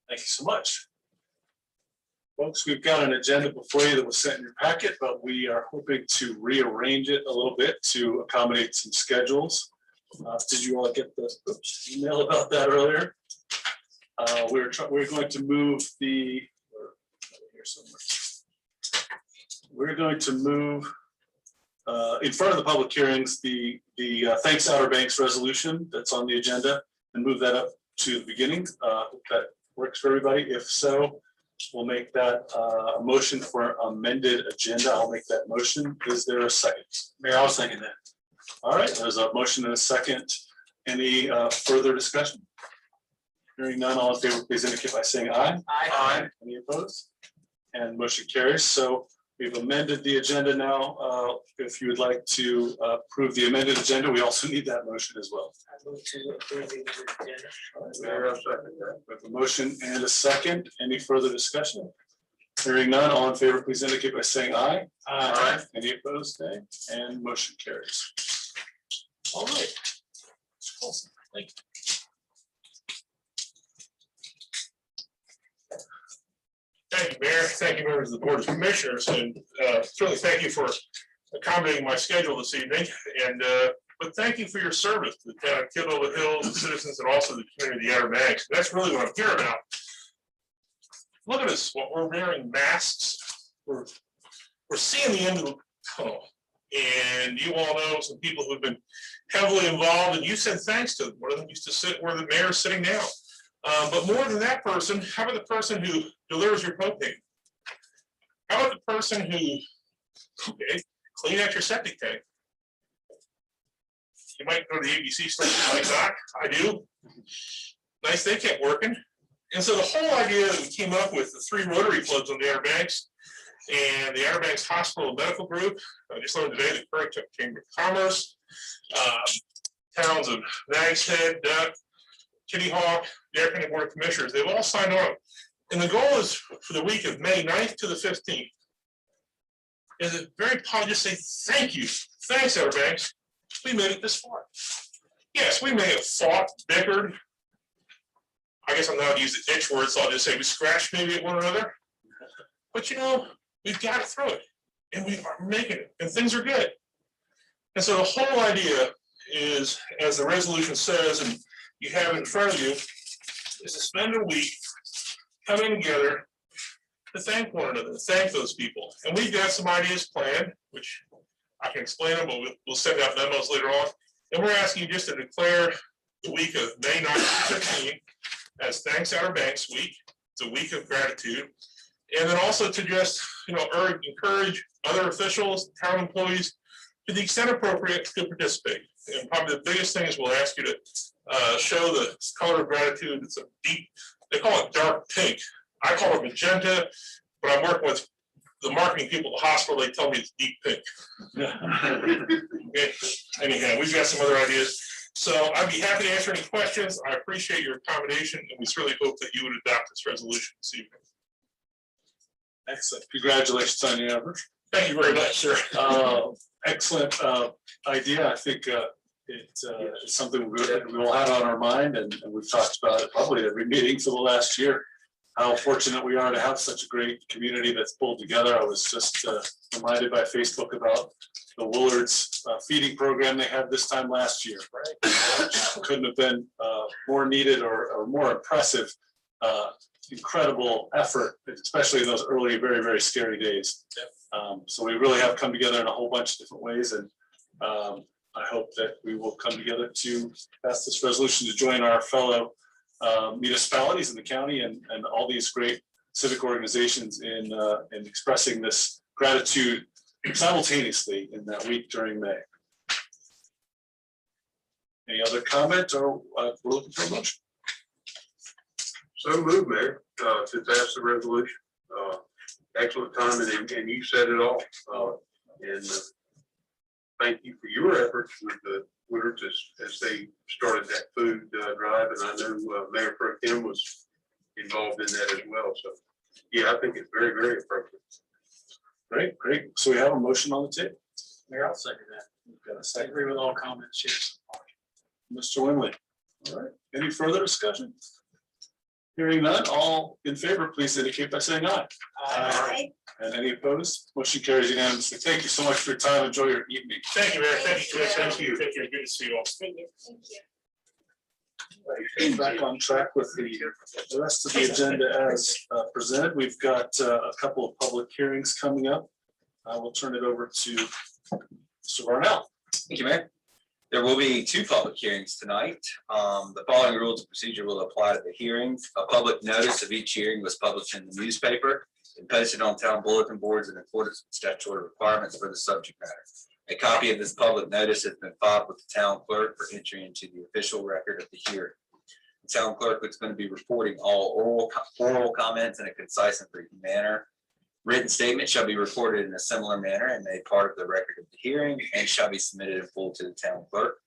Thank you so much. Folks, we've got an agenda before you that was sent in your packet, but we are hoping to rearrange it a little bit to accommodate some schedules. Did you all get the email about that earlier? We're going to move the, we're going to move in front of the public hearings, the Thanks Outer Banks resolution that's on the agenda, and move that up to the beginning. If that works for everybody. If so, we'll make that a motion for amended agenda. I'll make that motion. Is there a second? Mayor, I'll second that. All right, there's a motion and a second. Any further discussion? Hearing none, all in favor, please indicate by saying aye. Aye. Aye. Any opposed? And motion carries. So we've amended the agenda now. If you would like to approve the amended agenda, we also need that motion as well. I move to approve the amended agenda. All right, Mayor, I'll second that. We have a motion and a second. Any further discussion? Hearing none, all in favor, please indicate by saying aye. Aye. Any opposed? Nay. And motion carries. All right. Awesome. Thank you. Thank you, Mayor. Thank you, members of the Board of Commissioners, and certainly thank you for accommodating my schedule this evening. And but thank you for your service to the town of Kittle, the Hills, the citizens, and also the community of the Outer Banks. That's really what I'm here about. Look at us. What we're wearing masks. We're seeing the end of the tunnel. And you all know some people who've been heavily involved, and you said thanks to them. One of them used to sit where the mayor is sitting now. But more than that person, how about the person who delivers your propane? How about the person who, clean out your septic tank? You might go to the ABC station, like that. I do. Nice, they kept working. And so the whole idea that we came up with, the 3 Rotary clubs on the Outer Banks and the Outer Banks Hospital and Medical Group, I just learned today the current Chamber of Commerce, towns of Nags Head, Duck, Kitty Hawk, the Air County Board of Commissioners, they've all signed on. And the goal is for the week of May 9th to the 15th. Is it very positive to say thank you. Thanks, Outer Banks. We made it this far. Yes, we may have fought, bickered. I guess I'm not going to use the itch word, so I'll just say we scratched maybe at one another. But you know, we've got it through it. And we are making it. And things are good. And so the whole idea is, as the resolution says, and you have in front of you, is to spend a week coming together to thank one another, to thank those people. And we've got some ideas planned, which I can explain them, but we'll send out memos later on. And we're asking you just to declare the week of May 9th to 15th as Thanks Outer Banks Week. It's a week of gratitude. And then also to just, encourage other officials, town employees, to the extent appropriate, to participate. And probably the biggest thing is we'll ask you to show the color of gratitude. It's a deep, they call it dark pink. I call it magenta, but I'm working with the marketing people at the hospital. They tell me it's deep pink. Okay. Anyhow, we've got some other ideas. So I'd be happy to answer any questions. I appreciate your accommodation, and we certainly hope that you would adopt this resolution this evening. Excellent. Congratulations on your effort. Thank you very much, sir. Excellent idea. I think it's something we all had on our mind, and we've talked about it probably every meeting for the last year. How fortunate we are to have such a great community that's pulled together. I was just reminded by Facebook about the Willards feeding program they had this time last year. Right, couldn't have been more needed or more impressive. Incredible effort, especially in those early, very, very scary days. So we really have come together in a whole bunch of different ways, and I hope that we will come together to pass this resolution to join our fellow municipalities in the county and all these great civic organizations in expressing this gratitude simultaneously in that week during May. Any other comment, or we're looking for a motion? So moved, Mayor, to pass the resolution. Excellent timing, and you said it all. And thank you for your efforts with the Willards as they started that food drive, and I know Mayor Pro Tem was involved in that as well. So, yeah, I think it's very, very appropriate. Great, great. So we have a motion on the table. Mayor, I'll second that. We've got a I second. agree with all comments. Yes. Mr. Winley. All right. Any further discussion? Hearing none, all in favor, please indicate by saying aye. Aye. And any opposed? Motion carries unanimously. Thank you so much for your time. Enjoy your evening. Thank you, Mayor. Thank you, Thank Commissioner. you. Thank you. Good to see you all. Thank you. Back on track with the rest of the agenda as presented. We've got a couple of public hearings coming up. I will turn it over to Mr. Varnell. Thank you, Mayor. There will be 2 public hearings tonight. The following rules of procedure will apply to the hearings. A public notice of each hearing was published in the newspaper and posted on town bulletin boards in accordance with statutory requirements for the subject matter. A copy of this public notice has been filed with the town clerk for entry into the official record of the hearing. The town clerk is going to be reporting all oral comments in a concise and brief manner. Written statement shall be recorded in a similar manner and made part of the record of the hearing and shall be submitted in full to the town clerk.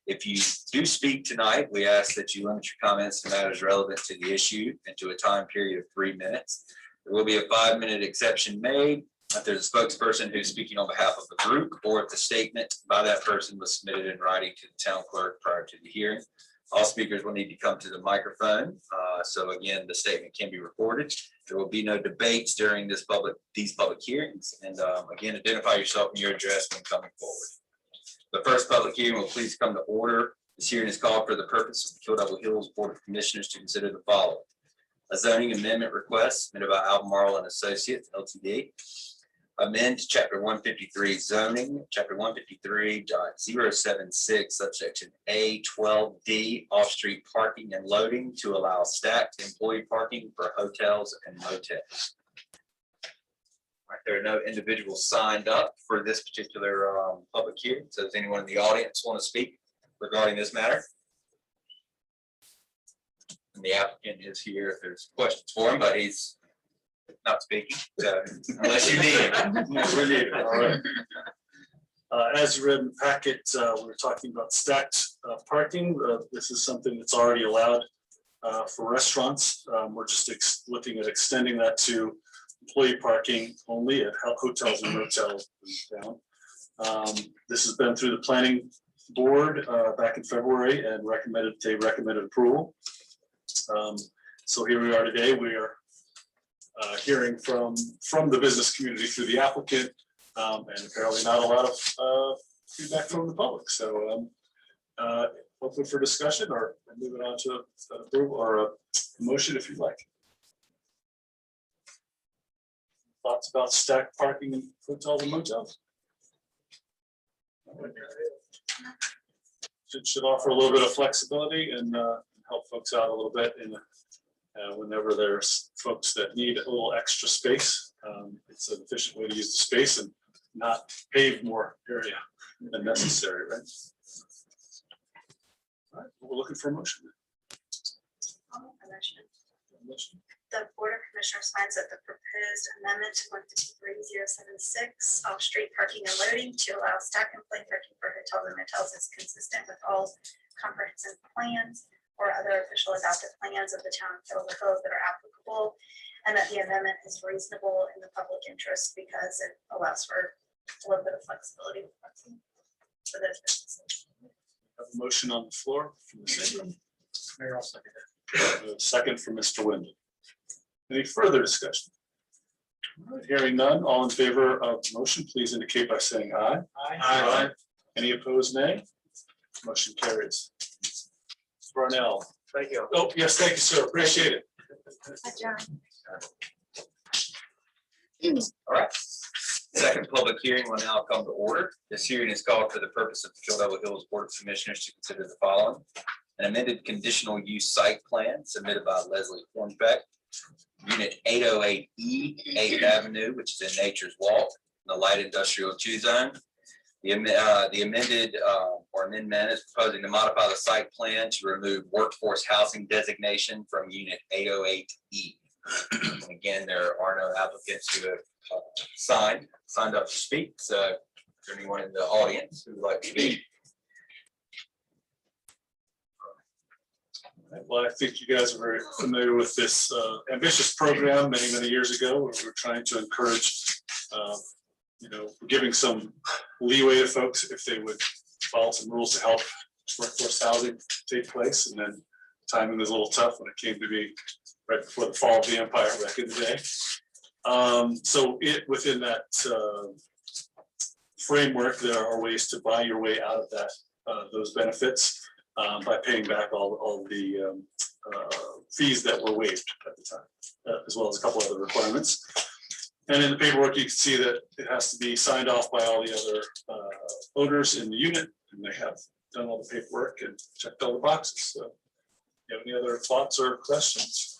If you do speak tonight, we ask that you limit your comments to matters relevant to the issue and to a time period of 3 minutes. There will be a 5-minute exception made if there's a spokesperson who's speaking on behalf of the group, or if the statement by that person was submitted in writing to the town clerk prior to the hearing. All speakers will need to come to the microphone. So again, the statement can be recorded. There will be no debates during these public hearings. And again, identify yourself and your address when coming forward. The first public hearing will please come to order. This hearing is called for the purpose of the Kill Devil Hills Board of Commissioners to consider the following: a zoning amendment request submitted by Albemarle and Associates Ltd. Amend Chapter 153 zoning, Chapter 153.076, subsection A12D, off-street parking and loading to allow stacked employee parking for hotels and motels. All right, there are no individuals signed up for this particular public hearing. So does anyone in the audience want to speak regarding this matter? And the applicant is here if there's questions for him, but he's not speaking, so unless you need him. We need it. All right. As you read in the packet, we were talking about stacked parking. This is something that's already allowed for restaurants. We're just looking at extending that to employee parking only at hotels and motels in town. This has been through the planning board back in February and they recommended approval. So here we are today. We are hearing from the business community through the applicant, and apparently not a lot of feedback from the public. So hopefully for discussion, or move it on to approval or a motion if you'd like. Thoughts about stacked parking in hotels and motels? Should offer a little bit of flexibility and help folks out a little bit in whenever there's folks that need a little extra space. It's an efficient way to use the space and not pave more area than necessary, right? All right, we're looking for a motion. I'll make a motion. The Board of Commissioners finds that the proposed amendment to 153.076 off-street parking and loading to allow stack and plane parking for hotels and motels is consistent with all comprehensive plans or other official adopted plans of the town of Kill Devil Hills that are applicable, and that the amendment is reasonable in the public interest because it allows for a little bit of flexibility for those businesses. Have a motion on the floor from the city. Mayor, I'll second that. A second from Mr. Windle. Any further discussion? All right, hearing none, all in favor of the motion, please indicate by saying aye. Aye. Any opposed, nay? Motion carries. Varnell. Thank you. Oh, yes, thank you, sir. Appreciate it. All right. Second public hearing will now come to order. This hearing is called for the purpose of the Kill Devil Hills Board of Commissioners to consider the following: an amended conditional use site plan submitted by Leslie Hornbeck, Unit 808E, 8th Avenue, which is in Nature's Walk, in the light industrial 2 zone. The amended or amendment is proposing to modify the site plan to remove workforce housing designation from Unit 808E. Again, there are no applicants who have signed up to speak. So is there anyone in the audience who would like to speak? Well, I think you guys are very familiar with this ambitious program many years ago, where we were trying to encourage, giving some leeway to folks if they would follow some rules to help workforce housing take place. And then timing was a little tough when it came to be right before the fall of the empire back in the day. So within that framework, there are ways to buy your way out of that, those benefits by paying back all the fees that were waived at the time, as well as a couple other requirements. And in the paperwork, you can see that it has to be signed off by all the other owners in the unit, and they have done all the paperwork and checked all the boxes. So, you have any other thoughts or questions?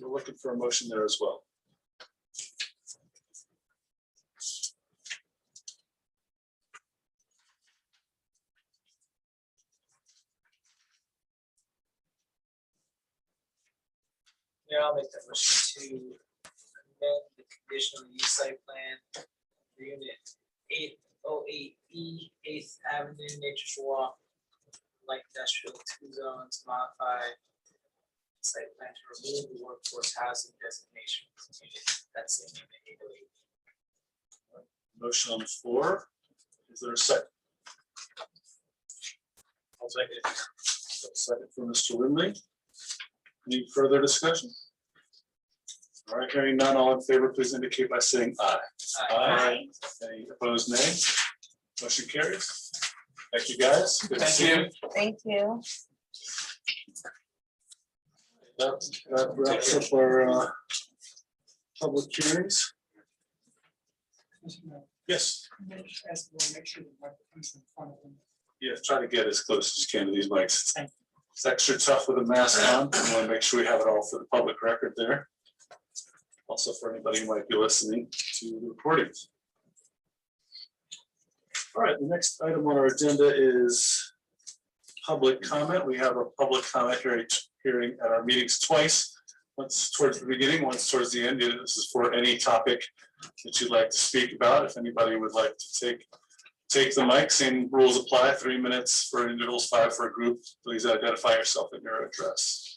We're looking for a motion there as well. Yeah, I'll make that motion to amend the conditional use site plan for unit 808E 8th Avenue, Nature's Walk, light industrial 2 zones, modified site plan to remove the workforce housing designation from unit that's in unit 808. Motion on the floor. Is there a second? I'll second it. A second from Mr. Lindley. Any further discussion? All right, hearing none, all in favor, please indicate by saying aye. Aye. Any opposed, nay? Motion carries. Thank you, guys. Good to Thank see you. Thank you. That wraps up our public hearings. Yes, Make sure the microphone's in front of them. yeah, try to get as close as you can to these mics. Thank It's extra tough with a mask on. We want to make sure we have it all for the public record there. Also for anybody who might be listening to the recordings. All right, the next item on our agenda is public comment. We have a public comment hearing at our meetings twice. Once towards the beginning, once towards the end. This is for any topic that you'd like to speak about. If anybody would like to take the mic, same rules apply, 3 minutes for individuals, 5 for a group. Please identify yourself and your address.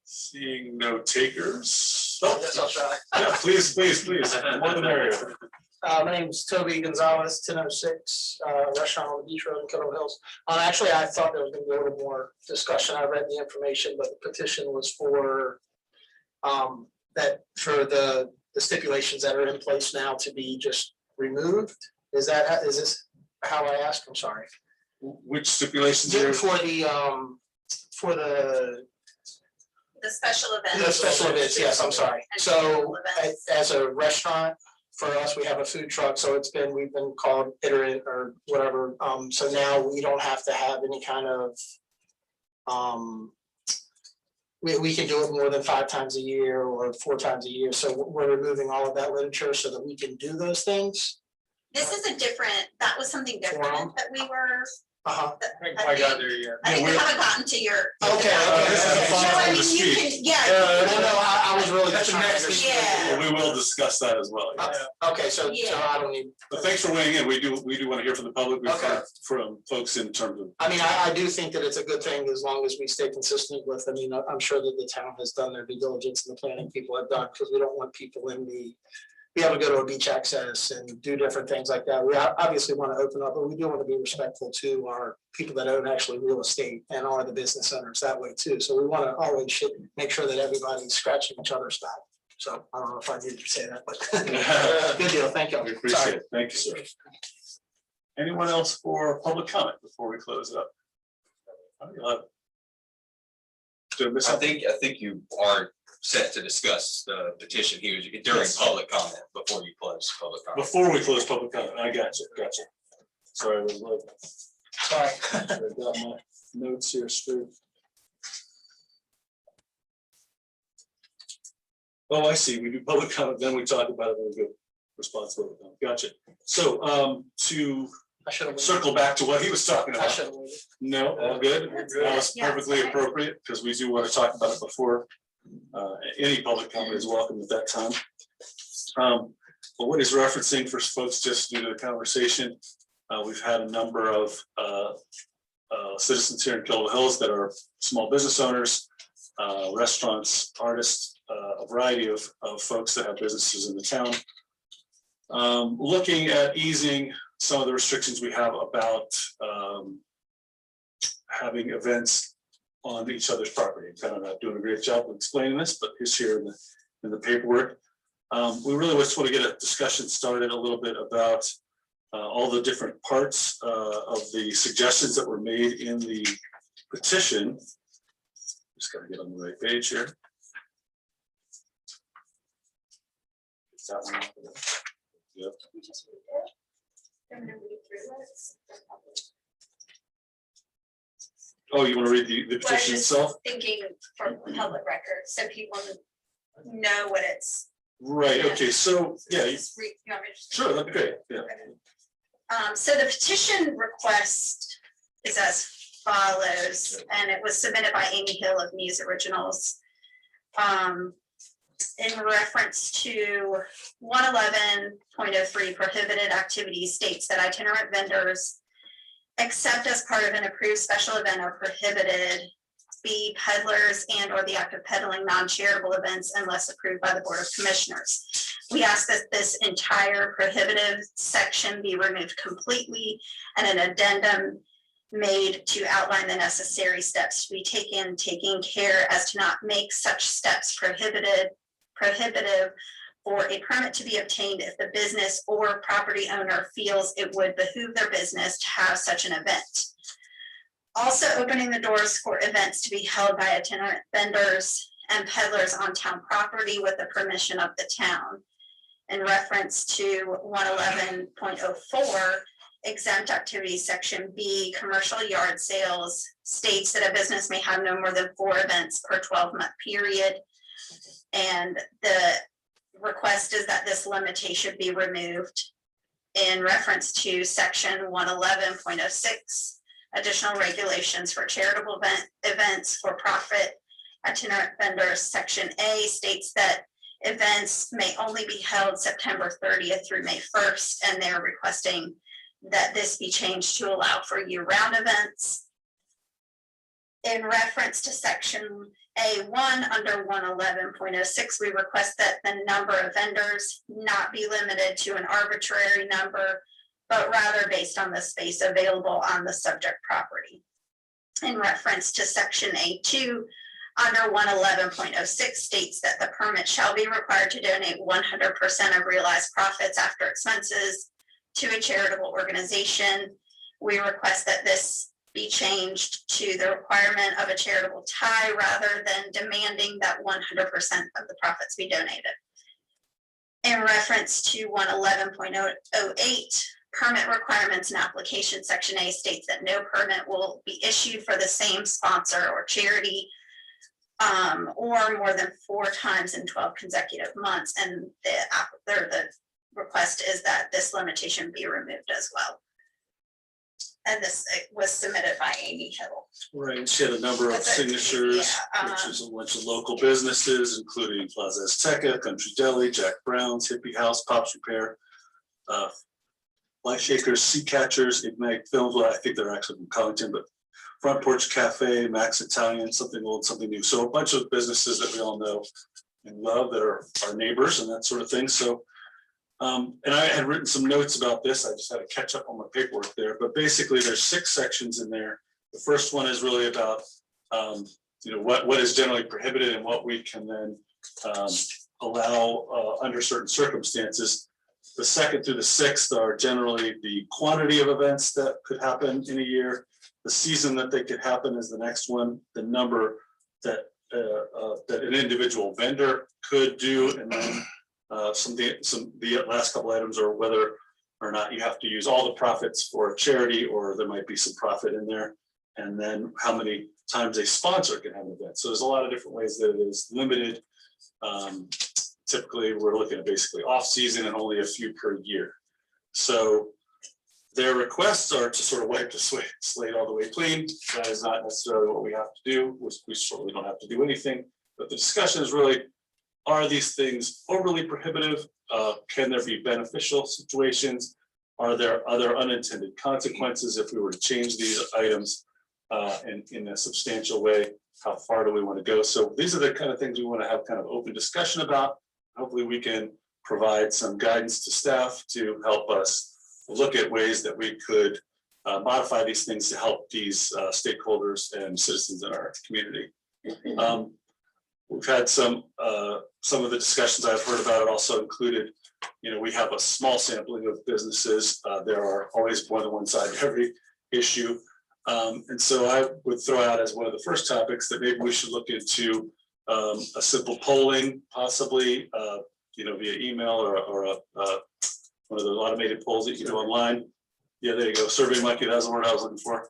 Seeing no takers. Oh, Yes, I'll try. yeah, please, more the merrier. My name is Toby Gonzalez, 1006, restaurant on the beach road in Kettle Hills. Actually, I thought there was gonna be a little more discussion. I read the information, but the petition was for the stipulations that are in place now to be just removed. Is this how I asked? I'm sorry. Which stipulations For are? The special events. the special events, yes, I'm sorry. And So special events. as a restaurant, for us, we have a food truck, so we've been called iterate or whatever. So now we don't have to have any kind of we can do it more than 5 times a year or 4 times a year. So we're removing all of that literature so that we can do those things. This is a different, that was something different that we were. Uh-huh. I got there yet. I think we Yeah, haven't gotten to your. Okay. This is a No, I follow-up mean, to you speak. can, yeah. I was really just trying to understand. Yeah. We will discuss that as well. yes. Okay, so I don't need, But thanks for weighing in. We do want to hear from the public. We've Okay. heard from folks in terms of. I mean, I do think that it's a good thing as long as we stay consistent with, I mean, I'm sure that the town has done their due diligence and the planning people have done, because we don't want people be able to go to a beach access and do different things like that. We obviously want to open up, but we do want to be respectful to our people that own actually real estate and are the business owners that way too. So we want to always make sure that everybody's scratching each other's back. So I don't know if I needed to say that, but good deal. Thank you. We appreciate Sorry. it. Thank you, sir. Anyone else for public comment before we close it up? Did I miss I something? think you are set to discuss the petition here during Yes. public comment before you close public comment. Before we close public comment, I got you. Sorry, I was late. Sorry. I got my notes here straight. Oh, I see. We do public comment, then we talk about it when we go responsibility. Gotcha. So to I should have. circle back to what he was talking I about. should have waited. No, all good. That's That was good. Yeah, perfectly sorry. appropriate because we do want to talk about it before any public comment is welcome at that time. But what he's referencing for folks just due to the conversation, we've had a number of citizens here in Kettle Hills that are small business owners, restaurants, artists, a variety of folks that have businesses in the town. Looking at easing some of the restrictions we have about having events on each other's property. Kind of not doing a great job of explaining this, but it's here in the paperwork. We really just want to get a discussion started a little bit about all the different parts of the suggestions that were made in the petition. Just gotta get on the right page here. Is that one? Yep. I'm gonna read through this. Oh, you want to read the Well, I was petition just itself? thinking for public record, so people know what it's. Right, okay, so, yeah, You want me to just- sure, that'd be great, yeah. So the petition request is as follows, and it was submitted by Amy Hill of Muse Originals. In reference to 111.03 prohibited activities states that itinerant vendors, except as part of an approved special event, are prohibited. B, peddlers and or the act of peddling non-charitable events unless approved by the Board of Commissioners. We ask that this entire prohibitive section be removed completely and an addendum made to outline the necessary steps to be taken, taking care as to not make such steps prohibitive for a permit to be obtained if the business or property owner feels it would behoove their business to have such an event. Also opening the doors for events to be held by itinerant vendors and peddlers on town property with the permission of the town. In reference to 111.04, exempt activities, section B, commercial yard sales, states that a business may have no more than 4 events per 12-month period. And the request is that this limitation be removed. In reference to section 111.06, additional regulations for charitable events for profit itinerant vendors, section A states that events may only be held September 30th through May 1st, and they're requesting that this be changed to allow for year-round events. In reference to section A1 under 111.06, we request that the number of vendors not be limited to an arbitrary number, but rather based on the space available on the subject property. In reference to section A2, under 111.06 states that the permit shall be required to donate 100% of realized profits after expenses to a charitable organization. We request that this be changed to the requirement of a charitable tie rather than demanding that 100% of the profits be donated. In reference to 111.08, permit requirements and application, section A states that no permit will be issued for the same sponsor or charity or more than 4 times in 12 consecutive months. And the request is that this limitation be removed as well. And this was submitted by Amy Hill. Right, she had a number of That's it, signatures, yeah, which is a bunch of local businesses, including Plaza Azteca, Country Deli, Jack Brown's, Hippie House, Pops Repair, Life Shakers, Sea Catchers, Ignite Films, well, I think they're actually from Collington, but Front Porch Cafe, Max Italian, something old, something new. So a bunch of businesses that we all know and love that are our neighbors and that sort of thing. So, and I had written some notes about this. I just had to catch up on my paperwork there, but basically there's 6 sections in there. The first one is really about, what is generally prohibited and what we can then allow under certain circumstances. The 2nd through the 6th are generally the quantity of events that could happen in a year. The season that they could happen is the next one. The number that that an individual vendor could do, and then the last couple items are whether or not you have to use all the profits for a charity, or there might be some profit in there, and then how many times a sponsor can have an event. So there's a lot of different ways that it is limited. Typically, we're looking at basically off season and only a few per year. So their requests are to sort of wipe the slate all the way clean. That is not necessarily what we have to do. We certainly don't have to do anything. But the discussion is really, are these things overly prohibitive? Can there be beneficial situations? Are there other unintended consequences if we were to change these items in a substantial way? How far do we want to go? So these are the kind of things we want to have kind of open discussion about. Hopefully we can provide some guidance to staff to help us look at ways that we could modify these things to help these stakeholders and citizens in our community. We've had some of the discussions I've heard about it also included, we have a small sampling of businesses. There are always more than one side to every issue. And so I would throw out as one of the first topics that maybe we should look into a simple polling, possibly, via email or one of those automated polls that you do online. Yeah, there you go. Survey Monkey, that's the word I was looking for.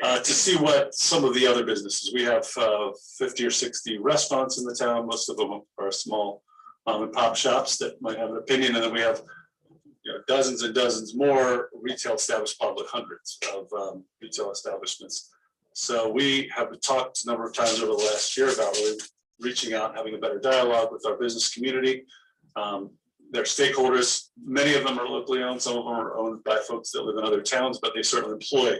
To see what some of the other businesses, we have 50 or 60 restaurants in the town. Most of them are small mom and pop shops that might have an opinion. And then we have dozens and dozens more retail establishments, probably hundreds of retail establishments. So we have talked a number of times over the last year about really reaching out, having a better dialogue with our business community. Their stakeholders, many of them are locally owned, some of them are owned by folks that live in other towns, but they certainly employ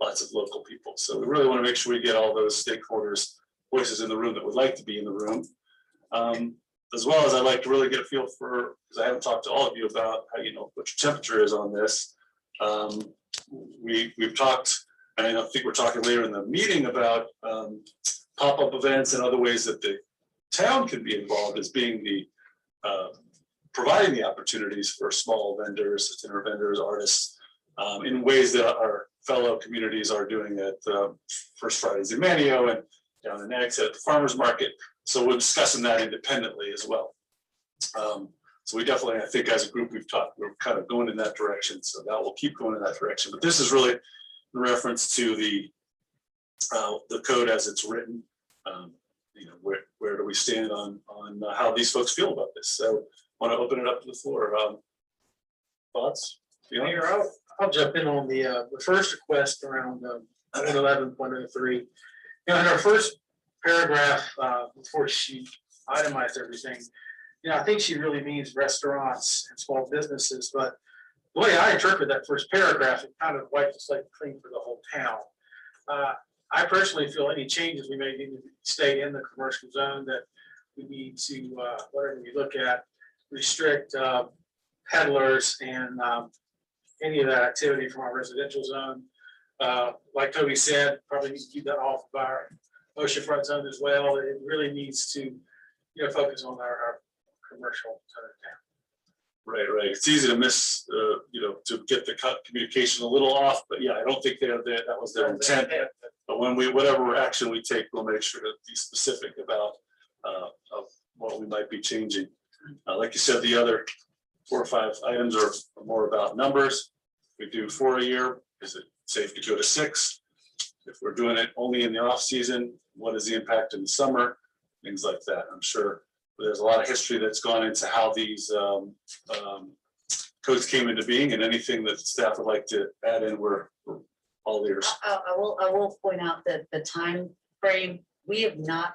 lots of local people. So we really want to make sure we get all those stakeholders' voices in the room that would like to be in the room. As well as I'd like to really get a feel for, because I haven't talked to all of you about how, what your temperature is on this. We've talked, and I think we're talking later in the meeting about pop-up events and other ways that the town can be involved as being the providing the opportunities for small vendors, dinner vendors, artists, in ways that our fellow communities are doing at First Fridays in Manio and down in Nags at the farmers market. So we're discussing that independently as well. So we definitely, I think as a group, we're kind of going in that direction. So that will keep going in that direction. But this is really in reference to the code as it's written. Where do we stand on how these folks feel about this? So I want to open it up to the floor. Thoughts? Mayor, I'll jump in on the first request around 111.03. In our first paragraph, before she itemized everything, I think she really means restaurants and small businesses, but the way I interpret that first paragraph, it kind of wipes the slate clean for the whole town. I personally feel any changes we may need to stay in the commercial zone, that we need to, whatever we look at, restrict peddlers and any of that activity from our residential zone. Like Toby said, probably need to keep that off of our oceanfront zone as well. It really needs to focus on our commercial zone of town. Right. It's easy to miss, to get the communication a little off, but yeah, I don't think that was their intent. But when whatever action we take, we'll make sure to be specific about of what we might be changing. Like you said, the other 4 or 5 items are more about numbers. We do 4 a year. Is it safe to go to 6? If we're doing it only in the off season, what is the impact in the summer? Things like that. I'm sure there's a lot of history that's gone into how these codes came into being, and anything that staff would like to add in, we're all ears. I will point out that the time frame, we have not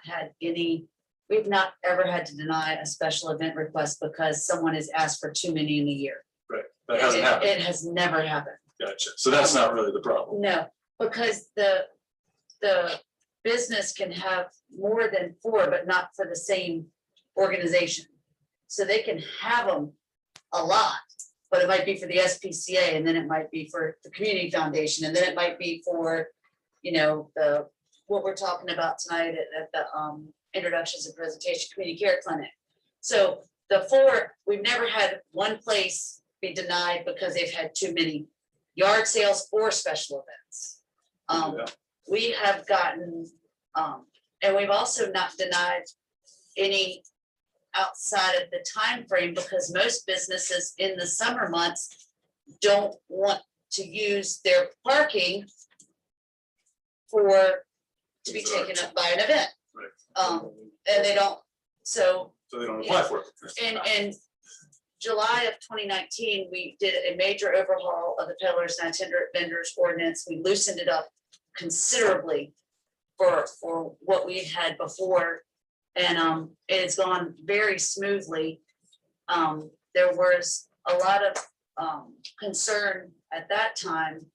ever had to deny a special event request because someone has asked for too many in a year. Right, that hasn't happened. It has never happened. Gotcha. So that's not really the problem. No, because the business can have more than 4, but not for the same organization. So they can have them a lot, but it might be for the SPCA, and then it might be for the community foundation, and then it might be for, what we're talking about tonight at the introductions and presentation community care clinic. So the 4, we've never had one place be denied because they've had too many yard sales or special events. Yeah. We have gotten, and we've also not denied any outside of the time frame because most businesses in the summer months don't want to use their parking to be taken up by an event. Right. And they don't, so they don't apply for it. in July of 2019, we did a major overhaul of the peddlers and itinerant vendors ordinance. We loosened it up considerably for what we had before, and it's gone very smoothly. There was a lot of concern at that time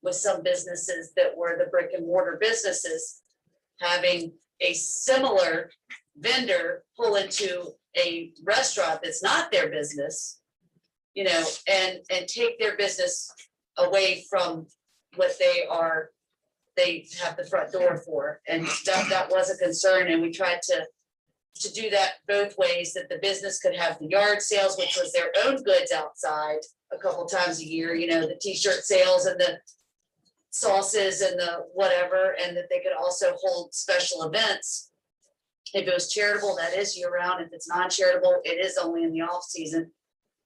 with some businesses that were the brick and mortar businesses having a similar vendor pull into a restaurant that's not their business, and take their business away from what they have the front door for, and that was a concern, and we tried to do that both ways, that the business could have the yard sales, which was their own goods outside a couple times a year, you know, the t-shirt sales and the sauces and the whatever, and that they could also hold special events. If it was charitable, that is year round. If it's non-charitable, it is only in the off season.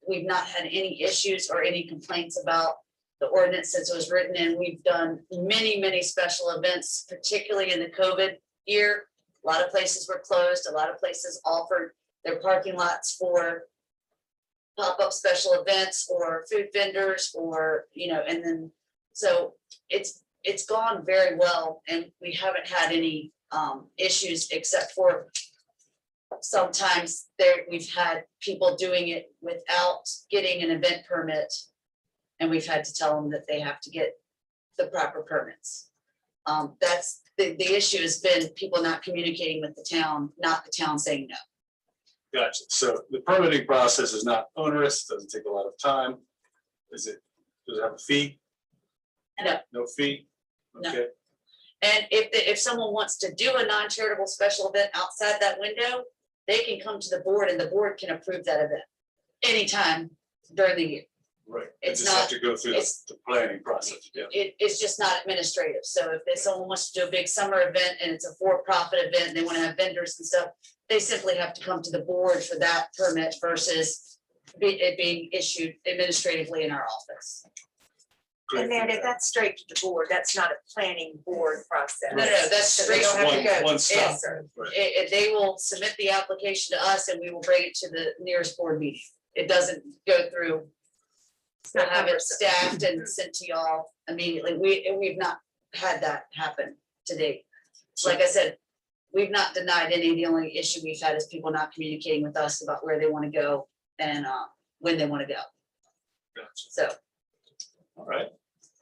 We've not had any issues or any complaints about the ordinance since it was written, and we've done many special events, particularly in the COVID year. A lot of places were closed. A lot of places offered their parking lots for pop-up special events or food vendors, or, you know, and then, so it's gone very well, and we haven't had any issues, except for sometimes we've had people doing it without getting an event permit, and we've had to tell them that they have to get the proper permits. That's the issue, has been people not communicating with the town, not the town saying no. Gotcha. So the permitting process is not onerous, doesn't take a lot of time. Does it have a fee? No. No fee? No. Okay, And if someone wants to do a non-charitable special event outside that window, they can come to the board, and the board can approve that event anytime during the year. right. They It's just have not- to go through the planning process, yeah. It's just not administrative. So if someone wants to do a big summer event and it's a for-profit event, and they want to have vendors and stuff, they simply have to come to the board for that permit versus it being issued administratively in our office. Great And then if feedback. that's straight to the board, that's not a planning board process. No, that's So they straight. don't have to go. One stop. Yes, sir. Right. They will submit the application to us, and we will bring it to the nearest board meeting. It doesn't go through. It's We'll not have it cumbersome. staffed and sent to y'all immediately. We've not had that happen to date. Like I said, we've not denied any. The only issue we've had is people not communicating with us about where they want to go and when they want to go. Gotcha. So, All right.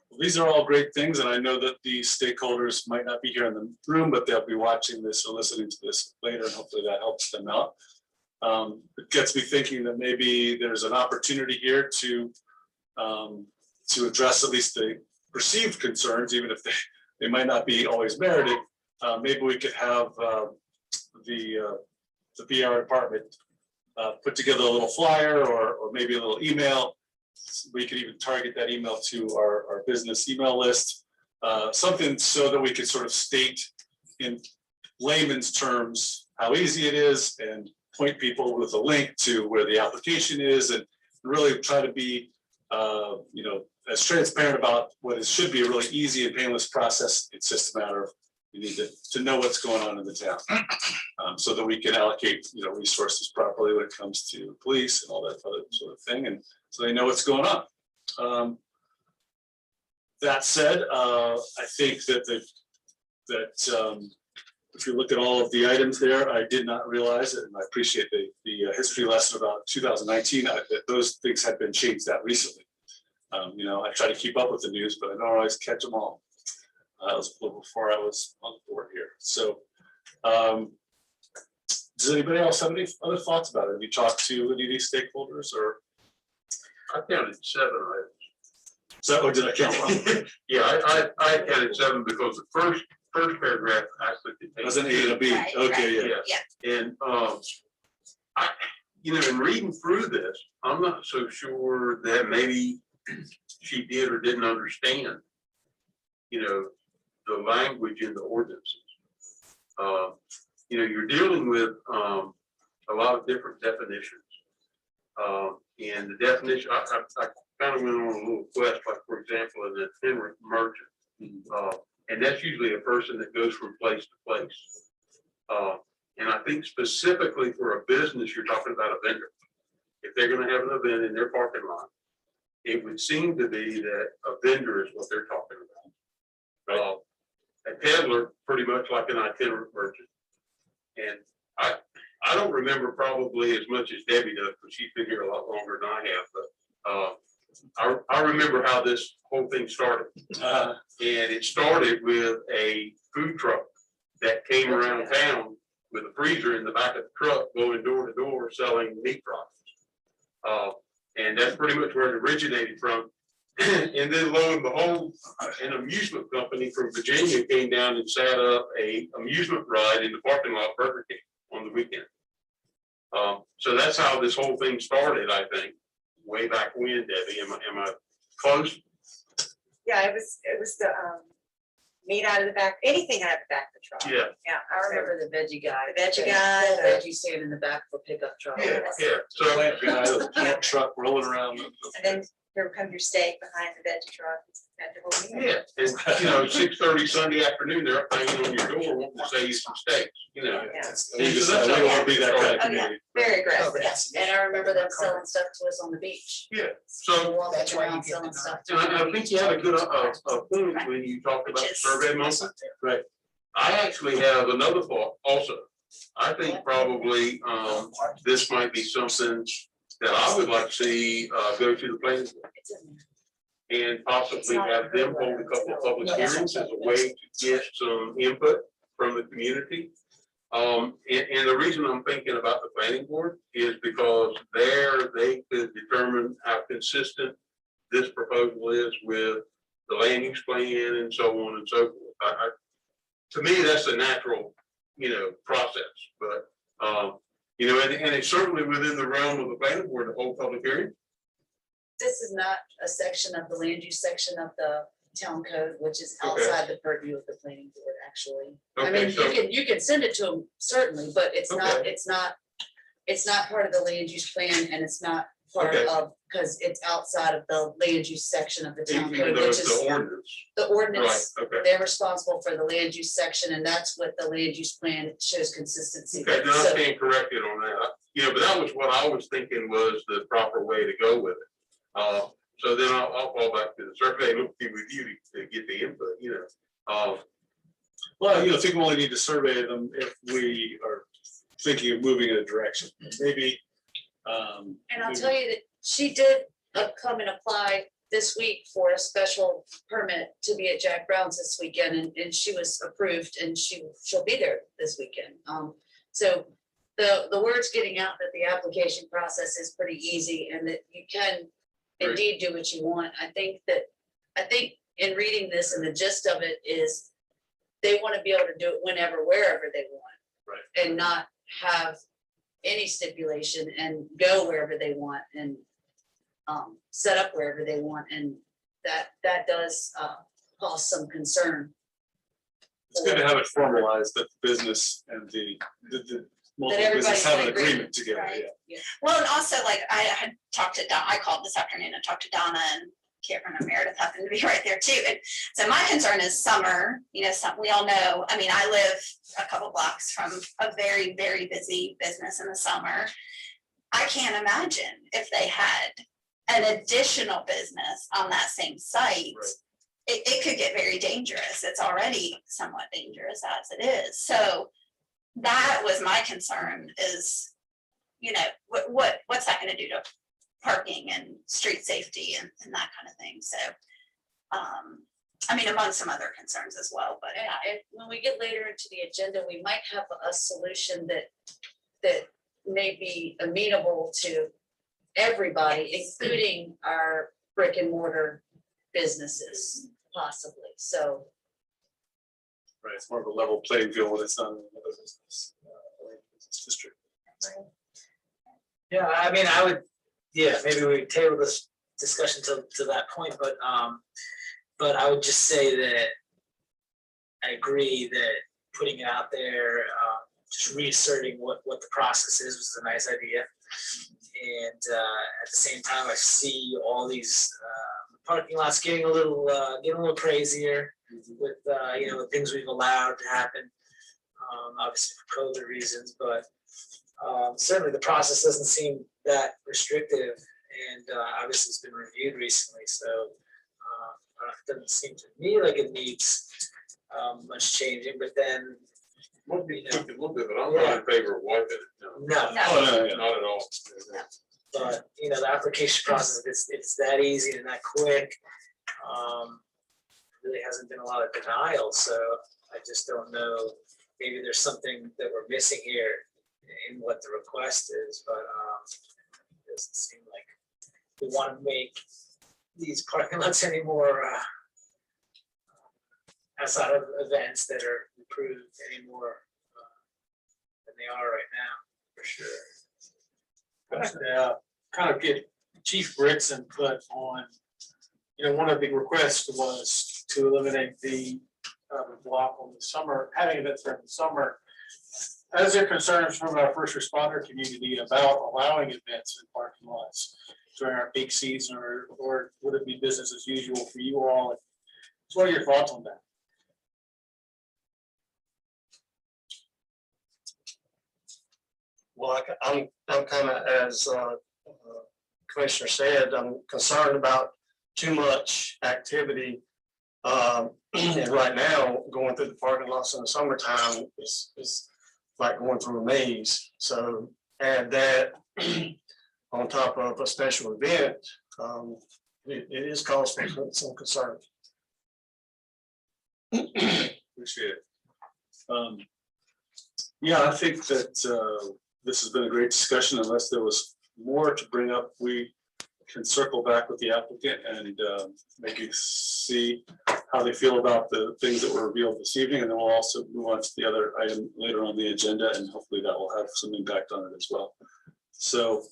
Well, these are all great things, and I know that the stakeholders might not be here in the room, but they'll be watching this or listening to this later, and hopefully that helps them out. It gets me thinking that maybe there's an opportunity here to address at least the perceived concerns, even if they might not be always merited. Maybe we could have the PR department put together a little flyer or maybe a little email. We could even target that email to our business email list, something so that we could sort of state in layman's terms how easy it is, and point people with a link to where the application is, and really try to be as transparent about what it should be a really easy and painless process. It's just a matter of you need to know what's going on in the town, so that we can allocate resources properly when it comes to police and all that other sort of thing, and so they know what's going on. That said, I think that if you look at all of the items there, I did not realize it, and I appreciate the history lesson about 2019, that those things had been changed that recently. I try to keep up with the news, but I don't always catch them all. That was a little before I was on the board here. So does anybody else have any other thoughts about it? Have you talked to any of these stakeholders, or? I counted 7 items. So, or did I count wrong? Yeah, I counted 7 because the first paragraph actually contains. As an A and a B, Right, okay, yeah. Yeah, and, in reading through this, I'm not so sure that maybe she did or didn't understand, the language in the ordinances. You're dealing with a lot of different definitions. And the definition, I kind of went on a little quest, like, for example, an itinerant merchant. And that's usually a person that goes from place to place. And I think specifically for a business, you're talking about a vendor. If they're going to have an event in their parking lot, it would seem to be that a vendor is what they're talking about. A peddler, pretty much like an itinerant merchant. And I don't remember probably as much as Debbie does, because she's been here a lot longer than I have, but I remember how this whole thing started. And it started with a food truck that came around town with a freezer in the back of the truck, going door to door selling meat products. And that's pretty much where it originated from. And then lo and behold, an amusement company from Virginia came down and set up a amusement ride in the parking lot of Burger King on the weekend. So that's how this whole thing started, I think, way back when, Debbie. Am I close? Yeah, it was the, meat out of the back, anything out of the back of the truck. Yeah, Yeah, I remember the veggie guy. The veggie guy, The veggie stand in the back of a pickup truck. yeah, yeah. So, Plant guy, the plant truck rolling around. And then here comes your steak behind the veggie truck. Had the whole meal. yeah, and, 6:30 Sunday afternoon, they're up hanging on your door wanting to sell you some steaks, Yeah. We just, we want to be that kind of Oh, yeah. community. Very aggressive. And I remember them selling stuff to us on the beach. Yeah, so, Walking That's why you around get selling to stuff. and I think you had a good, point when you talked about the survey monkey. Right. I actually have another thought also. I think probably, this might be something that I would like to see, go to the planning board It's in there. and possibly have them hold a couple of public hearings as a way to get some input from the community. And the reason I'm thinking about the planning board is because there they could determine how consistent this proposal is with the land use plan and so on and so forth. To me, that's a natural, process, but, and it's certainly within the realm of the planning board to hold public hearing. This is not a section of the land use section of the town code, which is Okay. outside the purview of the planning board, actually. I Okay, mean, so- you can send it to them certainly, but it's not, Okay. it's not part of the land use plan and it's not part Okay. of, because it's outside of the land use section of the town Even code, though which it's is the ordinance, the right, ordinance. okay. They're responsible for the land use section and that's what the land use plan shows consistency. Okay, then I So- stand corrected on that. But that was what I was thinking was the proper way to go with it. So then I'll fall back to the survey, look with you to get the input, Well, I think we only need to survey them if we are thinking of moving in a direction, maybe. And I'll tell you that she did come and apply this week for a special permit to be at Jack Brown's this weekend, and she was approved, and she'll be there this weekend. So the word's getting out that the application process is pretty easy, and that you can Great. indeed do what you want. I think in reading this, and the gist of it is, they want to be able to do it whenever, wherever they want. Right. And not have any stipulation and go wherever they want and set up wherever they want, and that does cause some concern. It's good to have it formalized that the business and the multiple business everybody's have an in agreement, agreement together, right. yeah. Well, and also like I had talked to Don, I called this afternoon and talked to Donna, and Karen and Meredith happened to be right there too. And so my concern is summer, we all know, I mean, I live a couple blocks from a very, very busy business in the summer. I can't imagine if they had an additional business on that same site. Right. It could get very dangerous. It's already somewhat dangerous as it is. So that was my concern is, what's that gonna do to parking and street safety and that kind of thing. So, I mean, among some other concerns as well, but And when we get later into the agenda, we might have a solution that may be amenable to everybody, including our brick and mortar businesses possibly. So Right, it's more of a level playing field when it's not another business district. Yeah, I mean, I would, maybe we table this discussion to that point, but I would just say that I agree that putting it out there, just reasserting what the process is was a nice idea. And at the same time, I see all these parking lots getting a little crazier with with things we've allowed to happen, obviously for COVID reasons, but certainly the process doesn't seem that restrictive, and obviously it's been reviewed recently, so it doesn't seem to me like it needs much changing, but then Would be a little bit, but I'm not in favor of wiping it, no. no. Oh, no, yeah. Not at all. But, the application process, it's that easy and that quick. Really hasn't been a lot of denial, so I just don't know, maybe there's something that we're missing here in what the request is, but it doesn't seem like we want to make these parking lots anymore, outside of events that are approved anymore than they are right now, for sure. Yeah, kind of get Chief Britt's input on, one of the requests was to eliminate the block on the summer, having events during the summer. As there concerns from our first responder community about allowing events in parking lots during our peak season, or would it be business as usual for you all? So what are your thoughts on that? Well, I'm kind of, as Commissioner said, I'm concerned about too much activity. And right now, going through the parking lots in the summertime is like going through a maze. So add that on top of a special event, it is cause for some concern. Appreciate it. Yeah, I think that this has been a great discussion. Unless there was more to bring up, we can circle back with the applicant and maybe see how they feel about the things that were revealed this evening. And then we'll also move on to the other item later on the agenda, and hopefully that will have some impact on it as well. So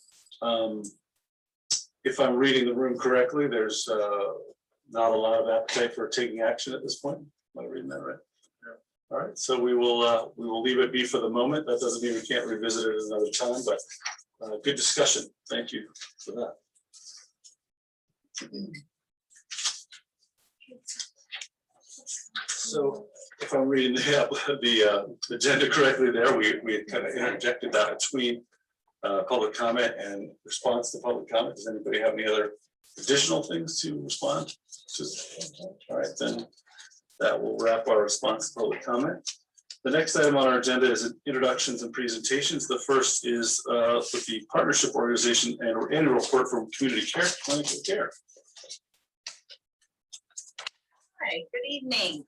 if I'm reading the room correctly, there's not a lot of appetite for taking action at this point. Am I reading that right? All right, so we will leave it be for the moment. That doesn't mean we can't revisit it another time, but good discussion. Thank you for that. So if I'm reading the agenda correctly there, we had kind of interjected that between public comment and response to public comment. Does anybody have any other additional things to respond to? All right, then that will wrap our response to public comment. The next item on our agenda is introductions and presentations. The first is with the partnership organization and annual report from Community Care Clinical Care. Hi, good evening.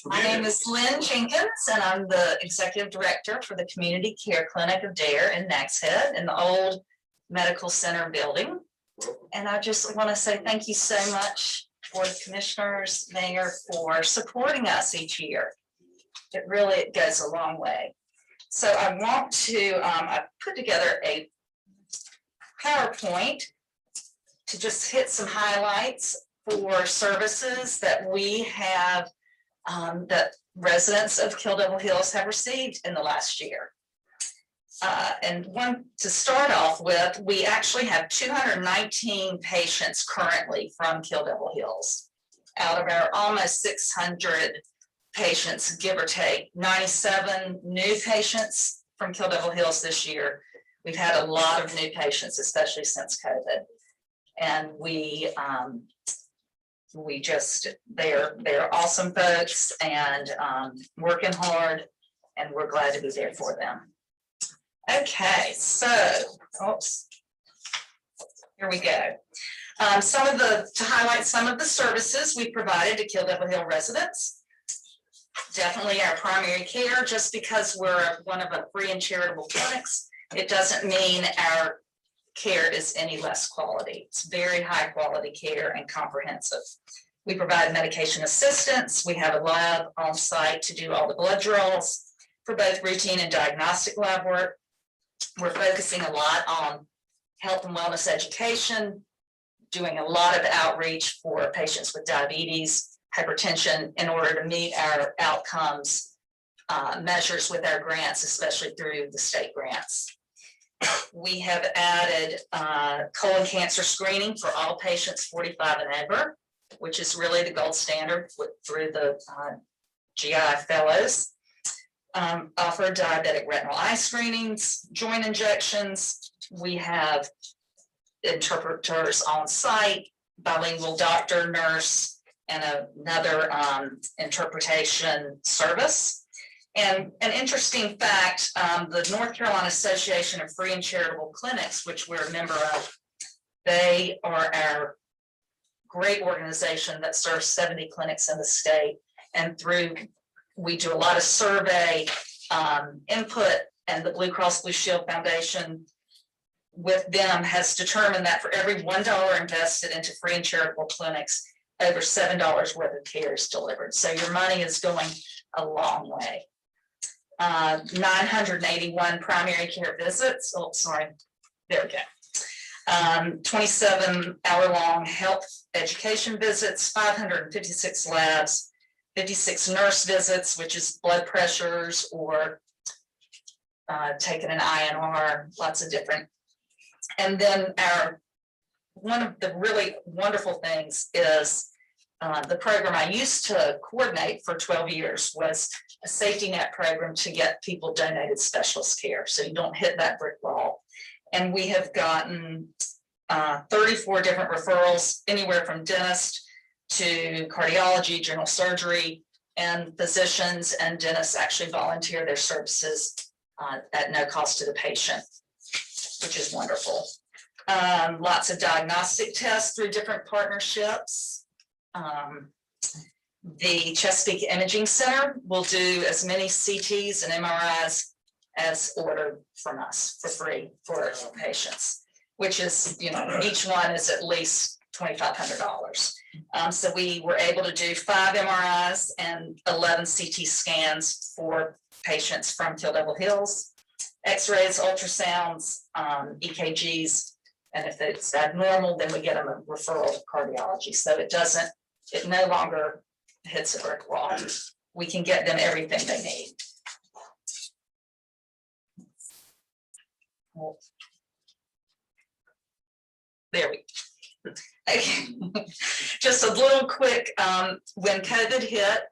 My name is Lynn Jenkins, and I'm the Executive Director for the Community Care Clinic of Dare in Nags Head in the old Medical Center building. And I just want to say thank you so much for the commissioners, mayor, for supporting us each year. It really goes a long way. So I want to, I put together a PowerPoint to just hit some highlights for services that we have, that residents of Kill Devil Hills have received in the last year. And one to start off with, we actually have 219 patients currently from Kill Devil Hills. Out of our almost 600 patients, give or take, 97 new patients from Kill Devil Hills this year. We've had a lot of new patients, especially since COVID. And they're awesome folks and working hard, and we're glad to be there for them. Okay, so, oops, here we go. To highlight some of the services we provided to Kill Devil Hill residents. Definitely our primary care. Just because we're one of the free and charitable clinics, it doesn't mean our care is any less quality. It's very high quality care and comprehensive. We provide medication assistance. We have a lab on site to do all the blood draws for both routine and diagnostic lab work. We're focusing a lot on health and wellness education, doing a lot of outreach for patients with diabetes, hypertension, in order to meet our outcomes measures with our grants, especially through the state grants. We have added colon cancer screening for all patients 45 and over, which is really the gold standard through the GI fellows. Offer diabetic retinal eye screenings, joint injections. We have interpreters on site, bilingual doctor, nurse, and another interpretation service. And an interesting fact, the North Carolina Association of Free and Charitable Clinics, which we're a member of, they are our great organization that serves 70 clinics in the state. And we do a lot of survey input, and the Blue Cross Blue Shield Foundation with them has determined that for every $1 invested into free and charitable clinics, over $7 worth of care is delivered. So your money is going a long way. 981 primary care visits. Oh, sorry. There we go. 27-hour-long health education visits, 556 labs, 56 nurse visits, which is blood pressures or taking an INR, lots of different. And then one of the really wonderful things is the program I used to coordinate for 12 years was a safety net program to get people donated specialist care, so you don't hit that brick wall. And we have gotten 34 different referrals, anywhere from dentist to cardiology, general surgery, and physicians and dentists actually volunteer their services at no cost to the patient, which is wonderful. Lots of diagnostic tests through different partnerships. The Chesapeake Imaging Center will do as many CTs and MRIs as ordered from us for free for patients, which is, you know, each one is at least $2,500. So we were able to do 5 MRIs and 11 CT scans for patients from Kill Devil Hills, X-rays, ultrasounds, EKGs, and if it's abnormal, then we get them a referral to cardiology. So it no longer hits a brick wall. We can get them everything they need. There we go. Just a little quick, when COVID hit,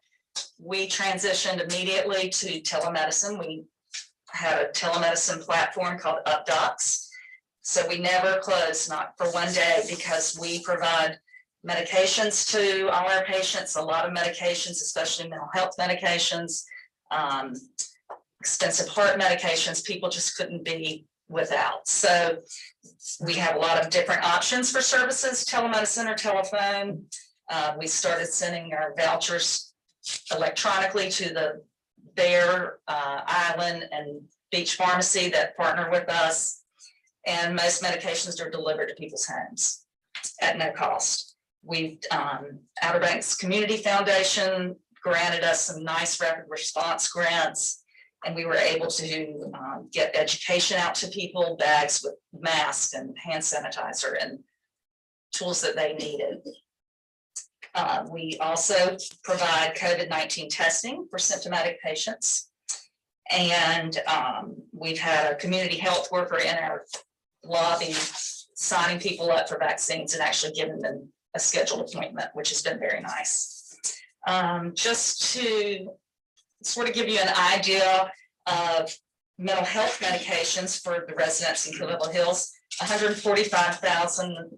we transitioned immediately to telemedicine. We had a telemedicine platform called UpDocs. So we never closed, not for one day, because we provide medications to all our patients, a lot of medications, especially mental health medications, expensive heart medications, people just couldn't be without. So we have a lot of different options for services, telemedicine or telephone. We started sending our vouchers electronically to the Bear Island and Beach Pharmacy that partner with us. And most medications are delivered to people's homes at no cost. We've, Outer Banks Community Foundation granted us some nice rapid response grants, and we were able to get education out to people, bags with masks and hand sanitizer and tools that they needed. We also provide COVID-19 testing for symptomatic patients. And we've had a community health worker in our lobby signing people up for vaccines and actually giving them a scheduled appointment, which has been very nice. Just to sort of give you an idea of mental health medications for the residents in Kill Devil Hills, 145,000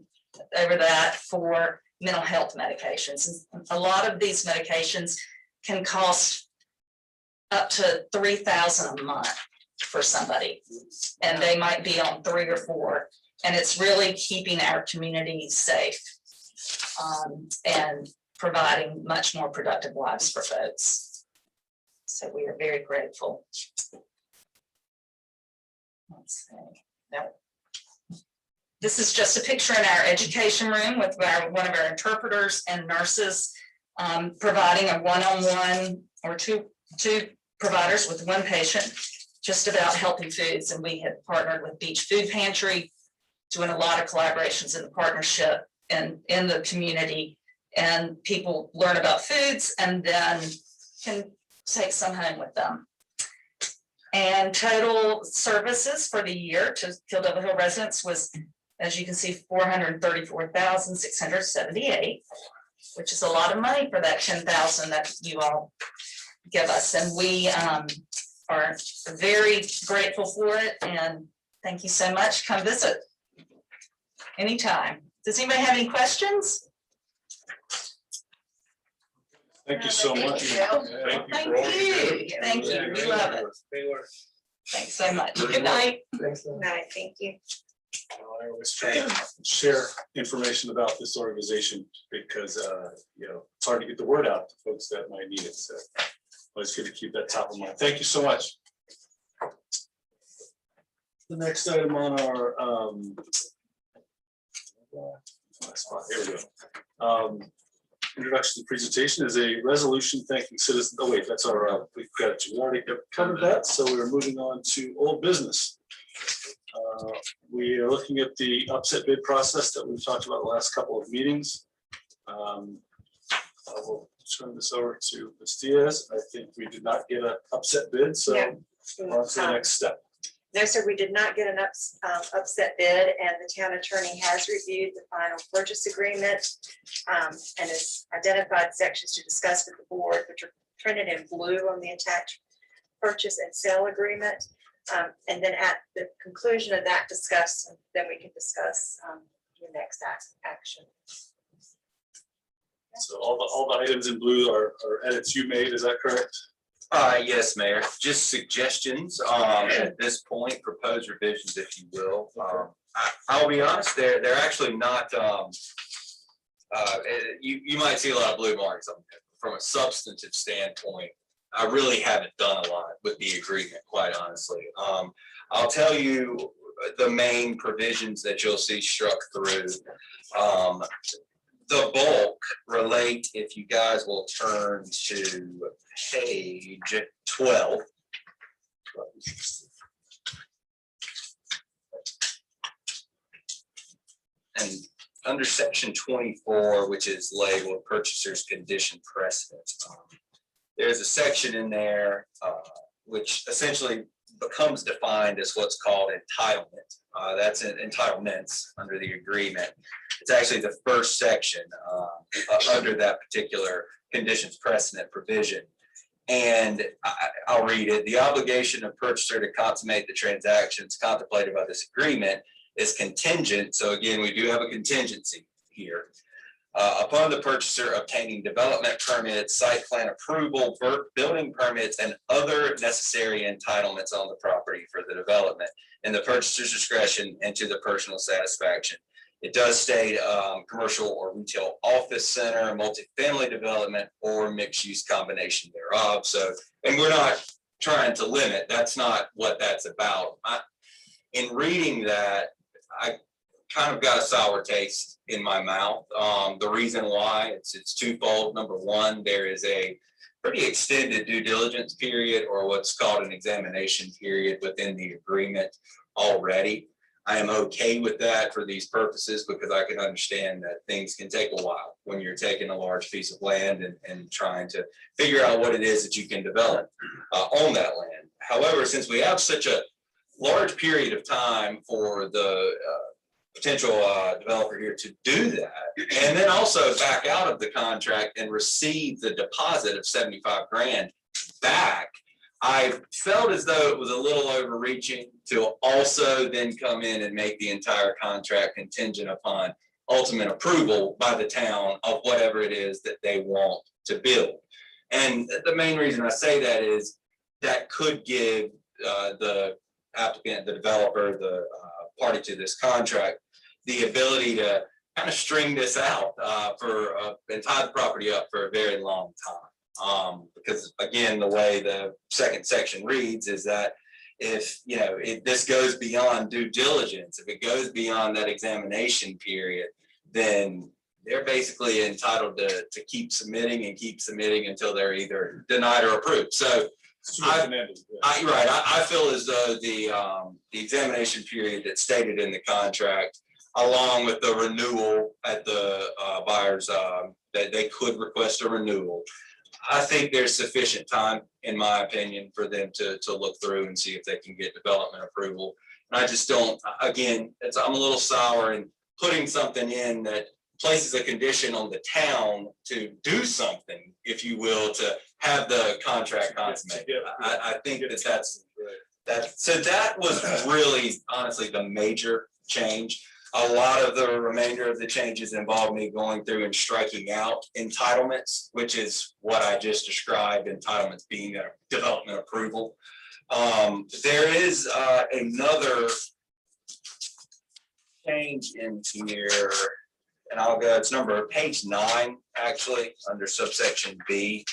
over that for mental health medications. And a lot of these medications can cost up to $3,000 a month for somebody, and they might be on 3 or 4, and it's really keeping our community safe and providing much more productive lives for folks. So we are very grateful. Let's see. Now, this is just a picture in our education room with one of our interpreters and nurses providing a one-on-one or two providers with one patient just about healthy foods. And we had partnered with Beach Food Pantry, doing a lot of collaborations in the partnership and in the community. And people learn about foods and then can take some home with them. And total services for the year to Kill Devil Hill residents was, as you can see, $434,678, which is a lot of money for that $10,000 that you all give us. And we are very grateful for it. And thank you so much. Come visit anytime. Does anybody have any questions? Thank you so much. Thank you. Thank you. We love it. Thanks so much. Good night. Night, thank you. I always try to share information about this organization because, it's hard to get the word out to folks that might need it. So always good to keep that top of mind. Thank you so much. The next item on our, here we go. Introduction to presentation is a resolution thanking citizens. Oh wait, that's our, we've got, you already covered that, so we are moving on to old business. We are looking at the upset bid process that we've talked about the last couple of meetings. I will turn this over to Ms. Diaz. I think we did not get an upset bid, so Yeah. on to the next step. No, sir, we did not get an upset bid, and the town attorney has reviewed the final purchase agreement and has identified sections to discuss with the board, which are printed in blue on the attached purchase and sale agreement. And then at the conclusion of that discussion, then we can discuss the next action. So all the items in blue are edits you made, is that correct? Yes, Mayor, just suggestions, at this point, proposed revisions, if you will. I'll be honest, they're actually not, you might see a lot of blue marks on it. From a substantive standpoint, I really haven't done a lot with the agreement, quite honestly. I'll tell you the main provisions that you'll see struck through. The bulk relate, if you guys will turn to page 12. And under section 24, which is labeled purchaser's condition precedent, there's a section in there which essentially becomes defined as what's called entitlement. That's entitlements under the agreement. It's actually the first section under that particular conditions precedent provision. And I'll read it. The obligation of purchaser to consummate the transactions contemplated by this agreement is contingent. So again, we do have a contingency here. Upon the purchaser obtaining development permits, site plan approval, building permits, and other necessary entitlements on the property for the development in the purchaser's discretion and to the personal satisfaction. It does state commercial or retail office center, multifamily development, or mixed use combination thereof. So, and we're not trying to limit, that's not what that's about. In reading that, I kind of got a sour taste in my mouth. The reason why, it's twofold. Number one, there is a pretty extended due diligence period, or what's called an examination period within the agreement already. I am okay with that for these purposes because I can understand that things can take a while when you're taking a large piece of land and trying to figure out what it is that you can develop on that land. However, since we have such a large period of time for the potential developer here to do that, and then also back out of the contract and receive the deposit of 75 grand back, I felt as though it was a little overreaching to also then come in and make the entire contract contingent upon ultimate approval by the town of whatever it is that they want to build. And the main reason I say that is that could give the applicant, the developer, the party to this contract, the ability to kind of string this out and tie the property up for a very long time. Because again, the way the second section reads is that if this goes beyond due diligence, if it goes beyond that examination period, then they're basically entitled to keep submitting until they're either denied or approved. So I feel as though the examination period that's stated in the contract, along with the renewal at the buyers, that they could request a renewal. I think there's sufficient time, in my opinion, for them to look through and see if they can get development approval. And I just don't, again, I'm a little sour in putting something in that places a condition on the town to do something, if you will, to have the contract consummated. I think that was really, honestly, the major change. A lot of the remainder of the changes involve me going through and striking out entitlements, which is what I just described, entitlements being a development approval. There is another change in here, and I'll go, it's page 9, actually, under subsection B.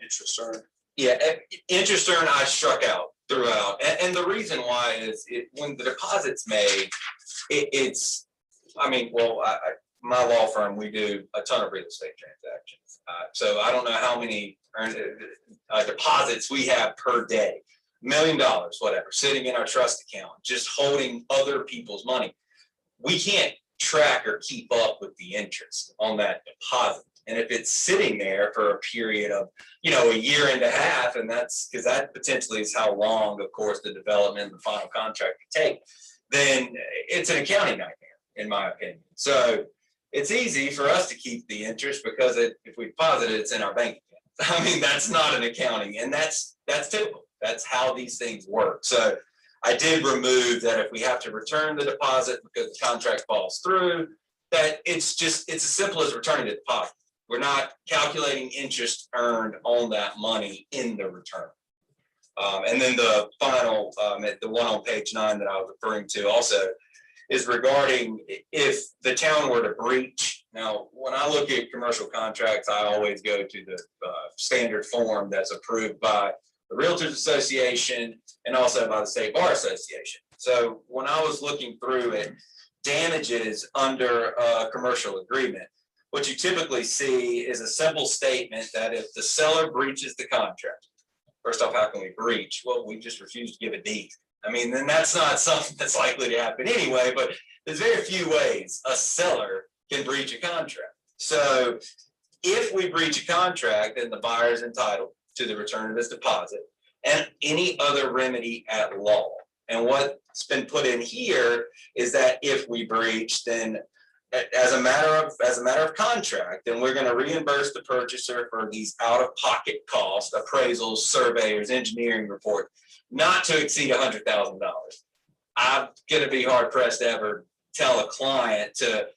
Interest earned. Yeah, interest earned I struck out throughout, and the reason why is when the deposit's made, it's, I mean, well, my law firm, we do a ton of real estate transactions. So I don't know how many deposits we have per day, $1 million, whatever, sitting in our trust account, just holding other people's money. We can't track or keep up with the interest on that deposit. And if it's sitting there for a period of, a year and a half, and that's because that potentially is how long, of course, the development and the final contract could take, then it's an accounting nightmare, in my opinion. So it's easy for us to keep the interest because if we deposit it, it's in our bank account. I mean, that's not an accounting, and that's typical. That's how these things work. So I did remove that if we have to return the deposit because the contract falls through, that it's as simple as returning the deposit. We're not calculating interest earned on that money in the return. And then the final, the one on page 9 that I was referring to also is regarding if the town were to breach. Now, when I look at commercial contracts, I always go to the standard form that's approved by the Realtors Association and also by the State Bar Association. So when I was looking through it, damages under a commercial agreement, what you typically see is a simple statement that if the seller breaches the contract, first off, how can we breach? Well, we just refuse to give a deed. I mean, then that's not something that's likely to happen anyway, but there's very few ways a seller can breach a contract. So if we breach a contract, then the buyer is entitled to the return of his deposit and any other remedy at law. And what's been put in here is that if we breach, then as a matter of contract, then we're going to reimburse the purchaser for these out-of-pocket costs, appraisals, surveyors, engineering report, not to exceed $100,000. I'm going to be hard pressed to ever tell a client to,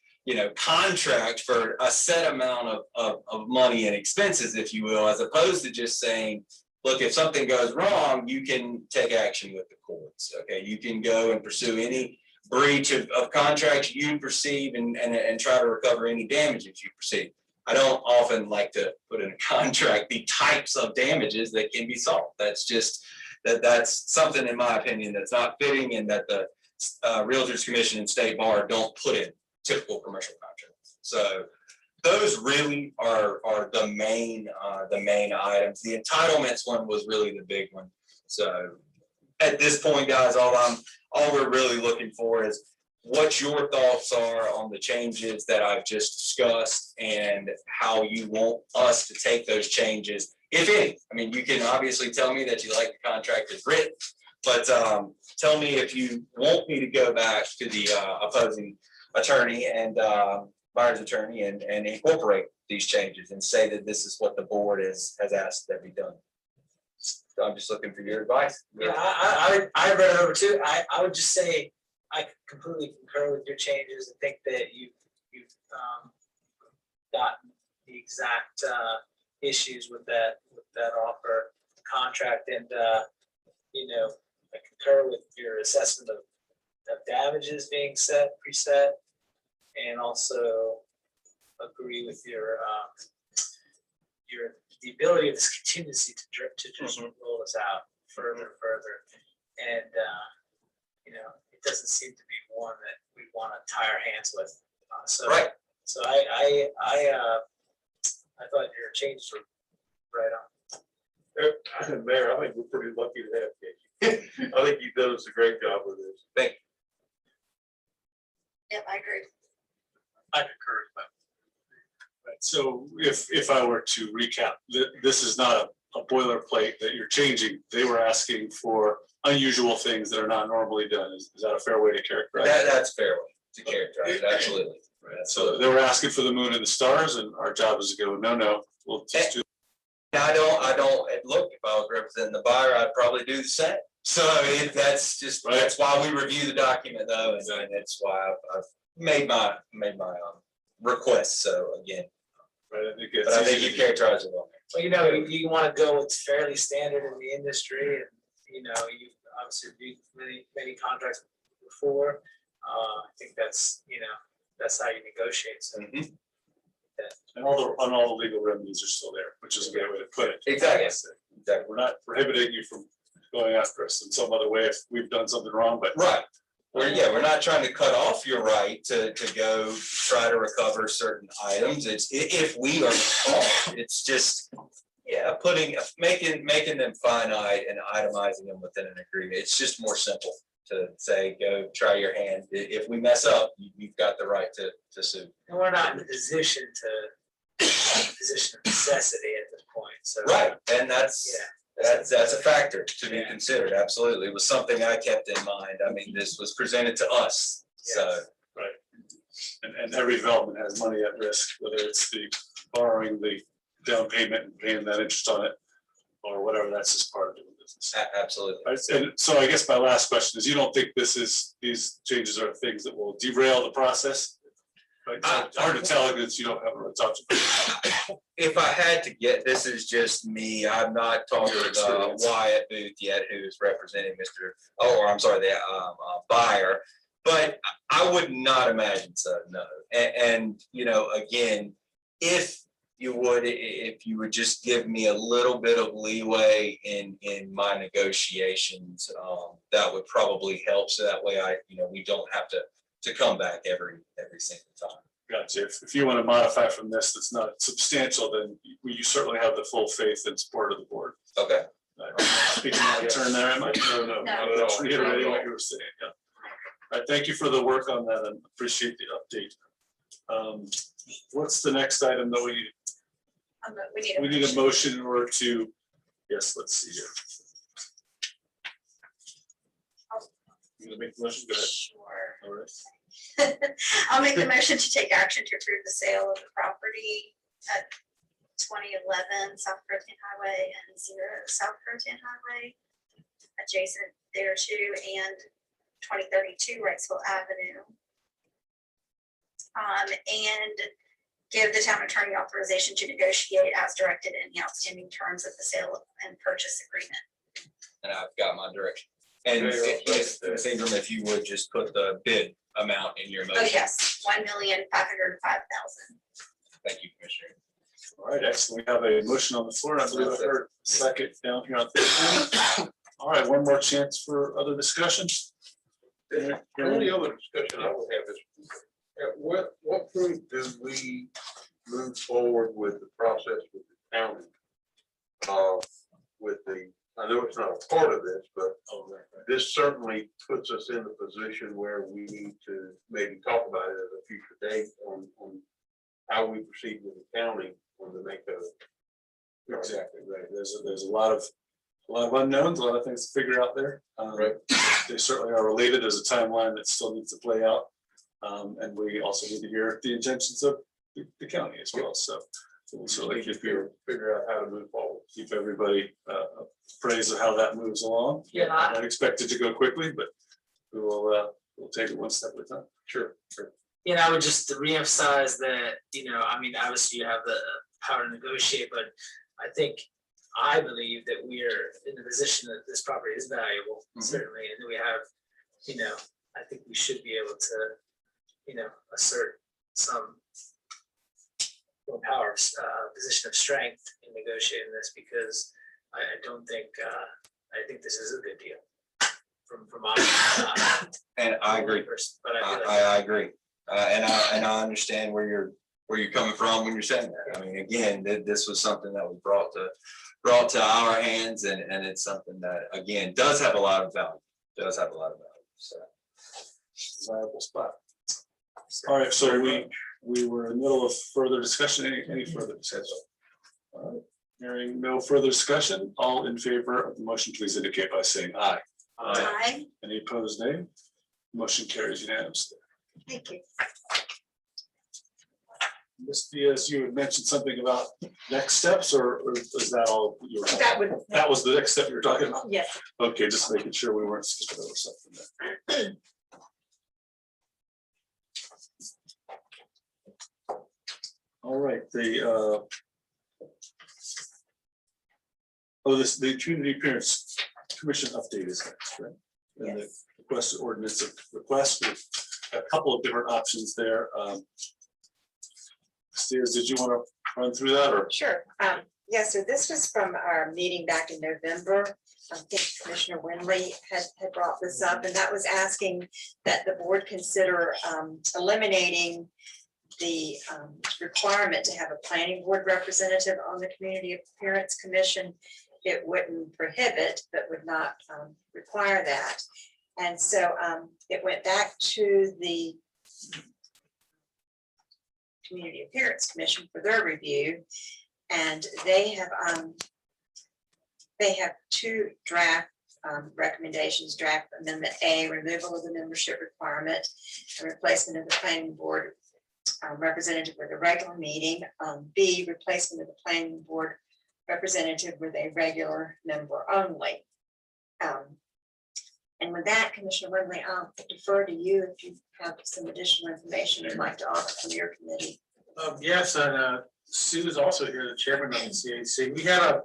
contract for a set amount of money and expenses, if you will, as opposed to just saying, look, if something goes wrong, you can take action with the courts. Okay, you can go and pursue any breach of contracts you perceive and try to recover any damages you perceive. I don't often like to put in a contract the types of damages that can be solved. That's just that's something, in my opinion, that's not fitting, and that the Realtors Commission and State Bar don't put in typical commercial contracts. So those really are the main items. The entitlements one was really the big one. So at this point, guys, all we're really looking for is what your thoughts are on the changes that I've just discussed and how you want us to take those changes, if any. I mean, you can obviously tell me that you like the contract as written, but tell me if you want me to go back to the opposing attorney and buyer's attorney and incorporate these changes and say that this is what the board has asked that be done. So I'm just looking for your advice. Yeah, I read it over too. I would just say I completely concur with your changes. I think that you've gotten the exact issues with that offer contract, and I concur with your assessment of damages being preset, and also agree with your the ability of this contingency to just roll us out further, and it doesn't seem to be one that we want to tie our hands with. So Right. So I thought your changes were right on. Mayor, I think we're pretty lucky to have you. I think you've done us a great job with this. Thank you. Yep, I agree. I concur with that. Right, so if I were to recap, this is not a boilerplate that you're changing. They were asking for unusual things that are not normally done. Is that a fair way to characterize it? That's a fair way to characterize it, absolutely. Right, so they were asking for the moon and the stars, and our job is to go, no, we'll just do. I don't look, if I was representing the buyer, I'd probably do the same. So that's just, that's why we review the document though, and that's why I've made my request. So again, Right, but I think you characterize it well. Well, you want to go with fairly standard in the industry, and you've obviously reviewed many contracts before. I think that's how you negotiate. So Mhm. And and all the legal remedies are still there, which is a great way to put it. Exactly. Exactly. We're not prohibiting you from going after us in some other way if we've done something wrong, but Right. We're not trying to cut off your right to go try to recover certain items. It's if we are caught, it's just, yeah, making them finite and itemizing them within an agreement. It's just more simple to say, go try your hand. If we mess up, you've got the right to sue. And we're not in a position of necessity at this point, so. Right, and that's. Yeah. That's a factor to be Yeah. considered, absolutely. It was something I kept in mind. I mean, this was presented to us, so. and every development has money at risk, whether it's the borrowing the down payment and paying that interest on it, or whatever, that's just part of doing business. Absolutely. And so I guess my last question is, you don't think these changes are things that will derail the process? Right, it's hard to tell because you don't have a touch. If I had to get, this is just me, I'm not talking Your to experience. Wyatt Booth yet, who's representing the buyer. But I would not imagine so, no. And you know, again, if you would just give me a little bit of leeway in my negotiations, that would probably help. So that way we don't have to come back every single time. Gotcha. If you want to modify from this, that's not substantial, then you certainly have the full faith and support of the board. Okay. Speaking out of turn there, Emma? No, not at all. Reiterating what you were saying, yeah. All right, thank you for the work on that and appreciate the update. What's the next item that we need a motion in order to, yes, let's see here. You gonna make the motion? Go ahead. Sure. All right. I'll make the motion to take action to approve the sale of the property at 2011 South Protein Highway and 0 South Protein Highway, adjacent thereto, and 2032 Wrightsville Avenue. And give the town attorney authorization to negotiate as directed any outstanding terms of the sale and purchase agreement. And I've got my direction. And Ms. Ingram, if you would just put the bid amount in your motion. Oh, yes, $1,505,000. Thank you, Commissioner. All right, excellent. We have a motion on the floor. I believe I heard a second down here on the. All right, one more chance for other discussion. The only other discussion I would have is, at what point do we move forward with the process with the county? I know it's not a part of this, but this certainly puts us in a position where we need to maybe talk about it at a future date on how we proceed with the county on the make of. Exactly, right. There's a lot of unknowns, a lot of things to figure out there. Right. They certainly are related. There's a timeline that still needs to play out. And we also need to hear the intentions of the county as well. So we'll certainly Figure out how to move forward. keep everybody appraised of how that moves along. Yeah, I don't expect it to go quickly, but we'll take it one step at a time. Sure. I would just reemphasize that, I mean, obviously you have the power to negotiate, but I believe that we are in the position that this property is valuable, certainly, and we have, I think we should be able to, assert some power, position of strength in negotiating this, because I think this is a good deal from my. And I agree. But I feel like I agree. And I understand where you're coming from when you're saying that. I mean, again, this was something that was brought to our hands, and it's something that, again, does have a lot of value. So. Desirable spot. All right, so we were in the middle of further discussion. Any further discussion? All right, hearing no further discussion, all in favor of the motion, please indicate by saying aye. Aye. Any opposed, nay? Motion carries unanimously. Thank you. Ms. Diaz, you had mentioned something about next steps, or is that all you were? That was the next step you were talking about? Yes. Okay, just making sure we weren't skipping over something there. All right, the the community appearance commission update is next, right? And the requested ordinance of request with a couple of different options there. Steers, did you want to run through that or? Sure. Yeah, so this was from our meeting back in November. I think Commissioner Winley had brought this up, and that was asking that the board consider eliminating the requirement to have a planning board representative on the Community Appearance Commission. It wouldn't prohibit, but would not require that. And so it went back to the Community Appearance Commission for their review. And they have two draft recommendations: draft amendment A, removal of the membership requirement, and replacement of the planning board representative with a regular meeting. B, replacement of the planning board representative with a regular member only. And with that, Commissioner Wembley, I'll defer to you if you have some additional information you'd like to offer from your committee. Yes, and Sue is also here, the chairman of the CAC. We had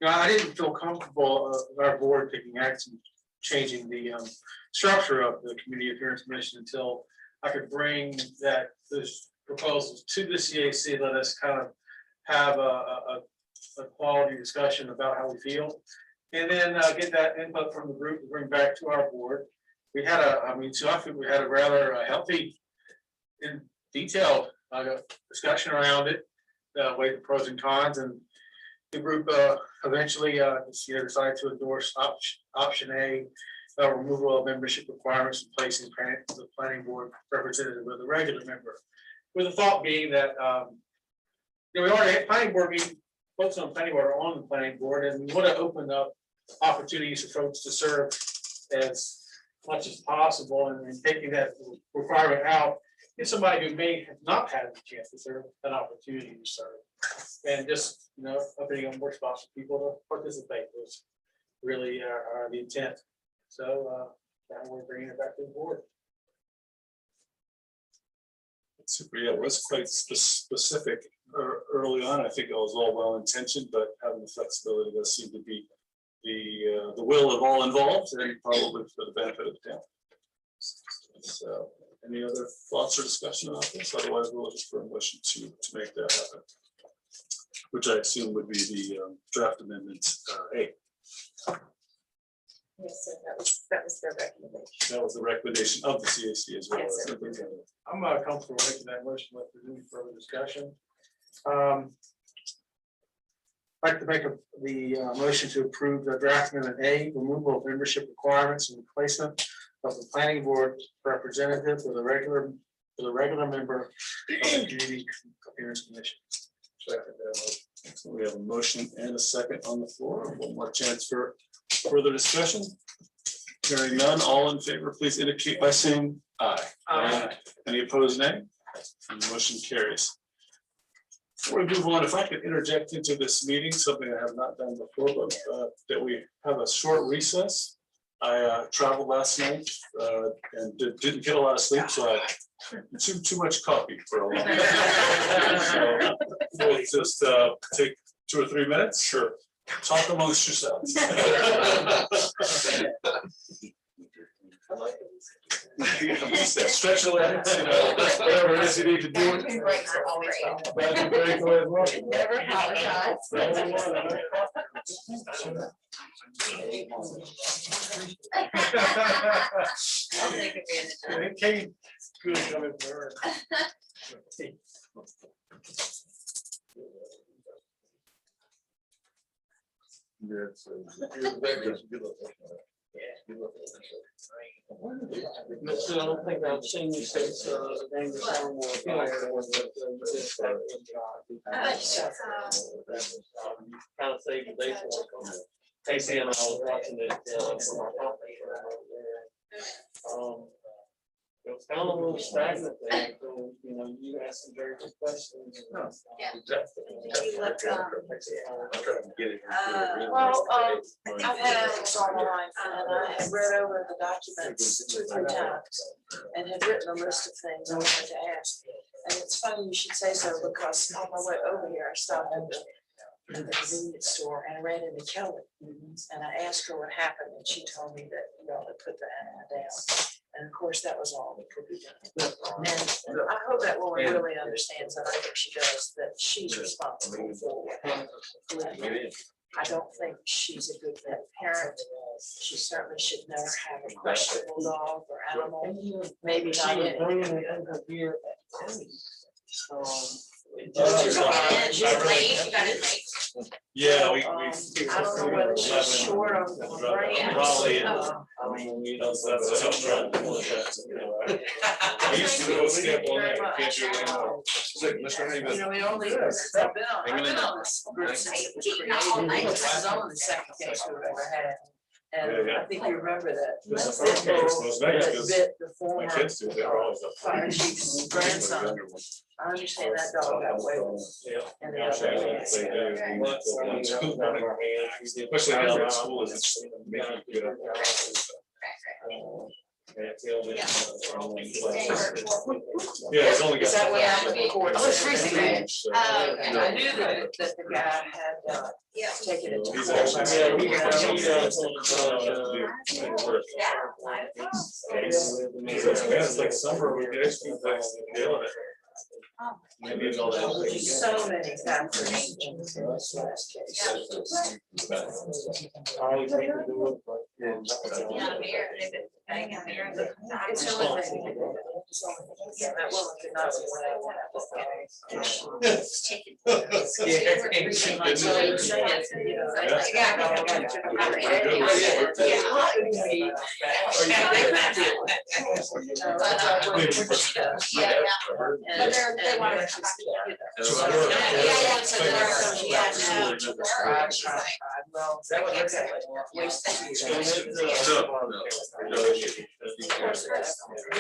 I didn't feel comfortable with our board taking action, changing the structure of the Community Appearance Commission until I could bring those proposals to the CAC. Let us kind of have a quality discussion about how we feel, and then get that input from the group to bring back to our board. We had so I think we had a rather healthy and detailed discussion around it, weighed the pros and cons, and the group eventually decided to endorse option A, removal of membership requirements, and placing the planning board representative with a regular member. With the thought being that we already had planning board meeting, folks on the planning board are on the planning board, and we want to open up opportunities for folks to serve as much as possible, and taking that requirement out, get somebody who may have not had the chance to serve an opportunity to serve, and just opening up more spots for people to participate was really the intent. So now we're bringing it back to the board. Super, yeah, it was quite specific early on. I think it was all well intentioned, but having the flexibility does seem to be the will of all involved, and probably for the benefit of the town. So, any other thoughts or discussion about this? Otherwise, we'll look for a motion to make that happen, which I assume would be the draft amendment A. Yes, sir, that was their recommendation. That was the recommendation of the CAC as well. Yes, as sir. I'm comfortable making that motion with any further discussion. I'd like to make the motion to approve the draft amendment A, removal of membership requirements and replacement of the planning board representative with a regular member of the Community Appearance Commission. So we have a motion and a second on the floor. One more chance for further discussion. Hearing none, all in favor, please indicate by saying aye. Aye. Any opposed, nay? And the motion carries. Before we move on, if I could interject into this meeting, something I have not done before, but that we have a short recess. I traveled last night and didn't get a lot of sleep, so I consumed too much coffee for a long time. So we'll just take 2 or 3 minutes. Sure. Talk amongst yourselves. Stretch your legs, whatever it is you need to do. Breaks are always Never apologize. I'll take advantage of it. Okay, good coming forward. I don't think I've seen you since Dangerous Animal. Kind of saved the day for us. Casey and I was watching it from our conference room. It was kind of a little stagnant there, so, you asked some very good questions. Yeah. You look, I've had it online and I have read over the documents 2 or 3 times and have written a list of things I wanted to ask. And it's funny you should say so because on my way over here, I stopped at the in the convenience store and ran into Kelly. And I asked her what happened and she told me that y'all had put the animal down. And of course, that was all that could be done. And I hope that woman really understands, and I think she does, that she's responsible for what happened. I don't think she's a good vet parent. She certainly should never have a questionable dog or animal, maybe not in. Yeah, we. I don't know whether she's short on the brain. Probably. I mean, That's a tough one. I used to go step on that, I can't do it anymore. you know, we only, I've been on this group since it was created. This is only the second case we've ever had. And I think you remember that. This is the first case, most nice, That 'cause bit the my former kids do, they're always up. fire chief's grandson. I understand that dog got away with it. And the other one. Especially now that school is making you get up. Yeah, it's only. Is that what happened in court? Oh, it's recently. I knew that the guy had Yeah. taken it to He's court. actually. It's like summer, we get extra things doing it. Maybe it's all that. So many factors in this last case. It's really big. Yeah, that woman could not be But they want to come back together. Well, that would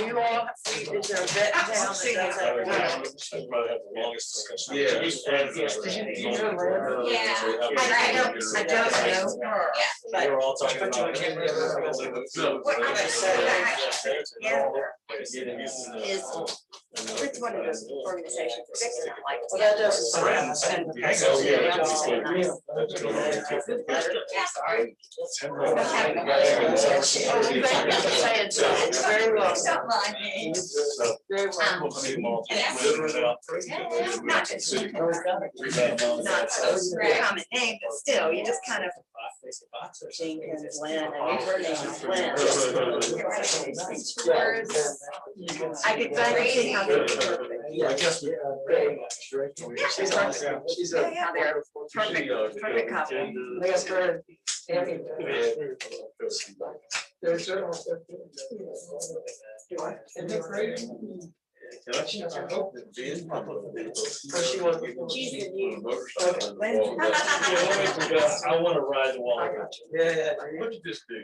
you all, is there a vet town that does that? I'd rather have the longest discussion. Yeah. I don't know her. They were all talking But about. Is with one of those organizations, fixing it like. Well, that doesn't sound. Saying so, it's very well. Very well. Not so common name, but still, you just kind of. Jenkins, Lynn, and you've heard of Lynn. I could finally see how they. I guess we. Yeah, they're perfect couple. Yes, sir. I wanna ride the wall. Yeah. What did this do?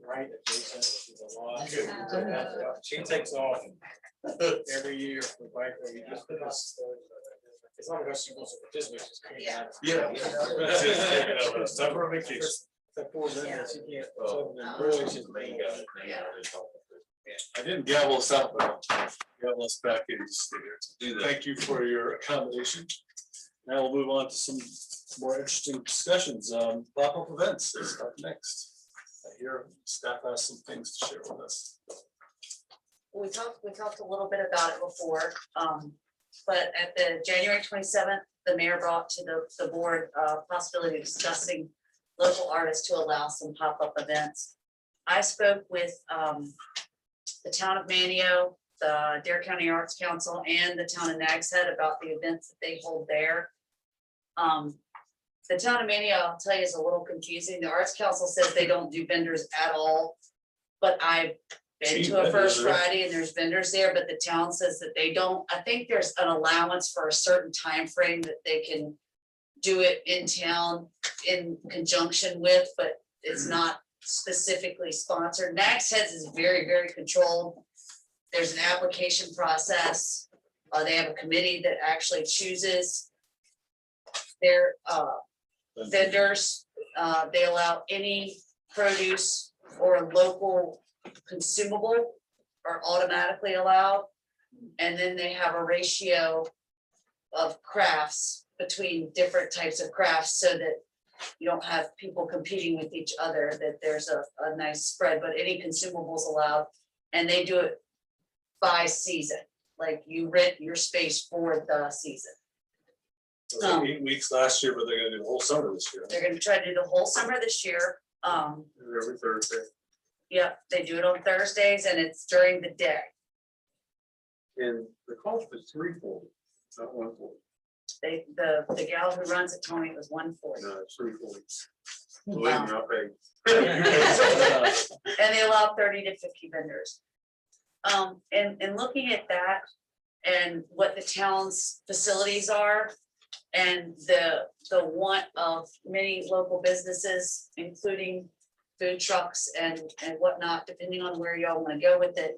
Right. She takes off every year for bike. It's not because she wants to participate. She's coming out. Yeah. Summer vacation. That poor Linda, she can't. Really, she's main guy. I didn't gavel us out, but gavel us back in. Do that. Thank you for your accommodation. Now we'll move on to some more interesting discussions. Pop-up events is up next. I hear staff has some things to share with us. We talked a little bit about it before, but at the January 27th, the mayor brought to the board possibility of discussing local artists to allow some pop-up events. I spoke with the town of Manio, the Dare County Arts Council, and the town of Nags Head about the events that they hold there. The town of Manio, I'll tell you, is a little confusing. The Arts Council says they don't do vendors at all, but I've been to a First Friday and there's vendors there, but the town says that they don't. I think there's an allowance for a certain time frame that they can do it in town in conjunction with, but it's not specifically sponsored. Nags Heads is very, very controlled. There's an application process. They have a committee that actually chooses Their vendors, they allow any produce or local consumable are automatically allowed. And then they have a ratio of crafts between different types of crafts so that you don't have people competing with each other, that there's a nice spread, but any consumables allowed. And they do it by season, like you rent your space for the season. It was like 8 weeks last year, but they're gonna do the whole summer this year. They're gonna try to do the whole summer this year. Every Thursday. Yeah, they do it on Thursdays and it's during the day. And the cost is $340, not $140. The gal who runs it told me it was 140. No, it's $340. Believe me, I'll pay. And they allow 30 to 50 vendors. And looking at that and what the town's facilities are and the want of many local businesses, including food trucks and whatnot, depending on where y'all want to go with it.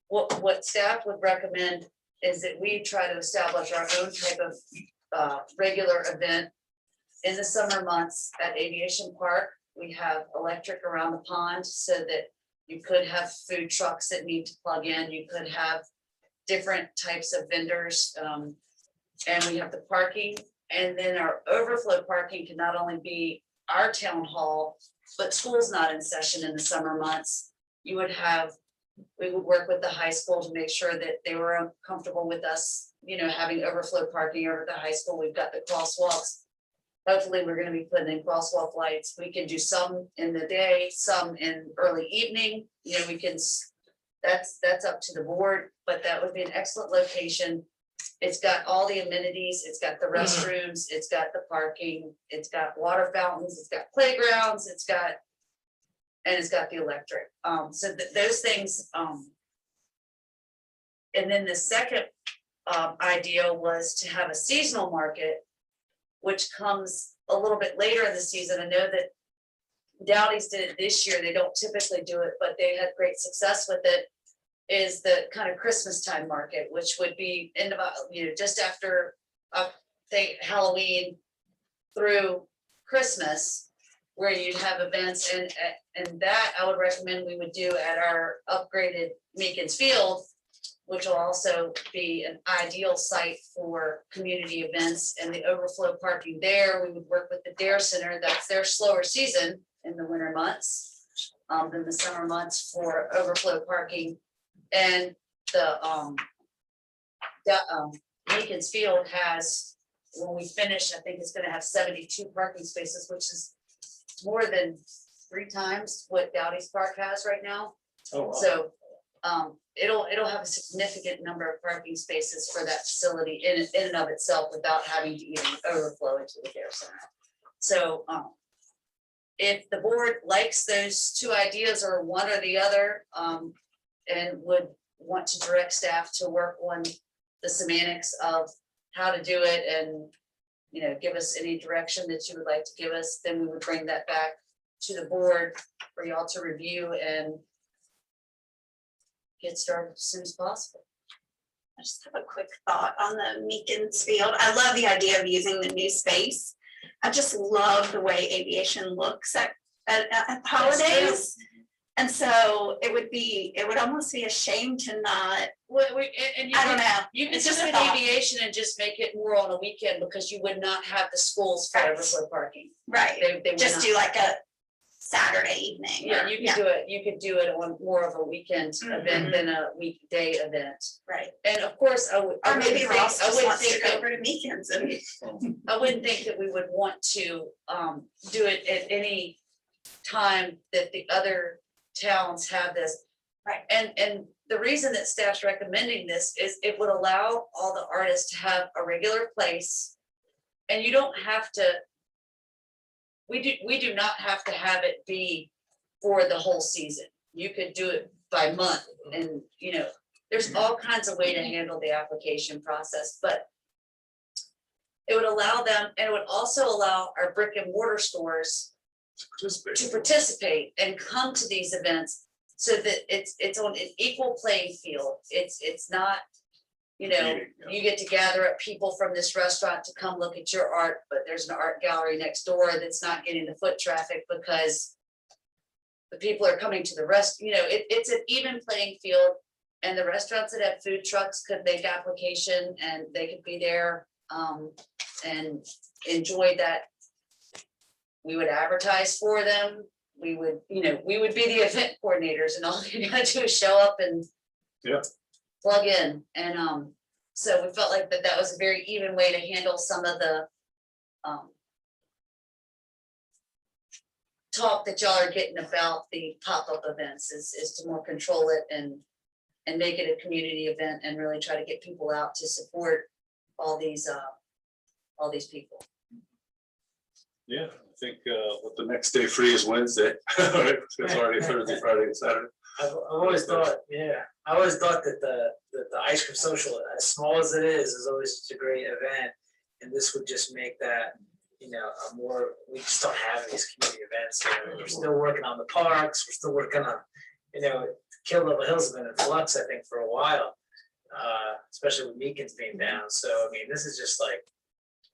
What staff would recommend is that we try to establish our own type of regular event in the summer months at Aviation Park. We have electric around the pond so that you could have food trucks that need to plug in. You could have different types of vendors. And we have the parking. And then our overflow parking can not only be our town hall, but school's not in session in the summer months. We would work with the high school to make sure that they were comfortable with us, having overflow parking over at the high school. We've got the crosswalks. Hopefully, we're gonna be putting in crosswalk lights. We can do some in the day, some in early evening. We can, that's up to the board, but that would be an excellent location. It's got all the amenities. It's got the restrooms, it's got the parking, it's got water fountains, it's got playgrounds, it's got the electric. So those things. And then the second idea was to have a seasonal market, which comes a little bit later in the season. I know that Dowdy's did it this year. They don't typically do it, but they had great success with it. Is the kind of Christmas time market, which would be in about, just after Halloween through Christmas, where you'd have events, and that I would recommend we would do at our upgraded Meekins Field, which will also be an ideal site for community events. And the overflow parking there, we would work with the Dare Center. That's their slower season in the winter months than the summer months for overflow parking. And the Meekins Field has, when we finish, I think it's gonna have 72 parking spaces, which is more than 3 times what Dowdy's Park has right now. Oh, wow. So it'll have a significant number of parking spaces for that facility in and of itself without having to even overflow into the Dare Center. So if the board likes those 2 ideas or one or the other, and would want to direct staff to work on the semantics of how to do it and, give us any direction that you would like to give us, then we would bring that back to the board for y'all to review and get started as soon as possible. I just have a quick thought on the Meekins Field. I love the idea of using the new space. I just love the way aviation looks at holidays. And so it would almost be a shame to not, I don't know. You can It's just just a with thought. aviation and just make it more on a weekend, because you would not have the schools for Right. overflow parking. Right, They would just not. do like a Saturday evening. Yeah, or- you could do it on more of a weekend event than a weekday event. Right, And of course, I or maybe Ross just wouldn't wants to think go that, over to Meekins and. I wouldn't think that we would want to do it at any time that the other towns have this. Right. And the reason that staff's recommending this is it would allow all the artists to have a regular place. And you don't have to, we do not have to have it be for the whole season. You could do it by month, and there's all kinds of way to handle the application process, but it would allow them, and it would also allow our brick and mortar stores to participate and come to these events, so that it's on an equal playing field. It's not, you know, Meeting, yeah. you get to gather up people from this restaurant to come look at your art, but there's an art gallery next door that's not getting the foot traffic because the people are coming to the it's an even playing field. And the restaurants that have food trucks could make application and they could be there and enjoy that. We would advertise for them. We would be the event coordinators and all you gotta do is show up and plug in. And so we felt like that was a very even way to handle some of the talk that y'all are getting about the pop-up events is to more control it and make it a community event and really try to get people out to support all these people. Yeah, I think what the next day free is Wednesday. Right? It's already Thursday, Friday, and Saturday. I've always thought, I always thought that the ice cream social, as small as it is always such a great event. And this would just make that, a more, we just don't have these community events. We're still working on the parks, we're still working on, Kill Level Hills has been in flux, I think, for a while. Especially with Meekins being down. So, I mean, this is just like,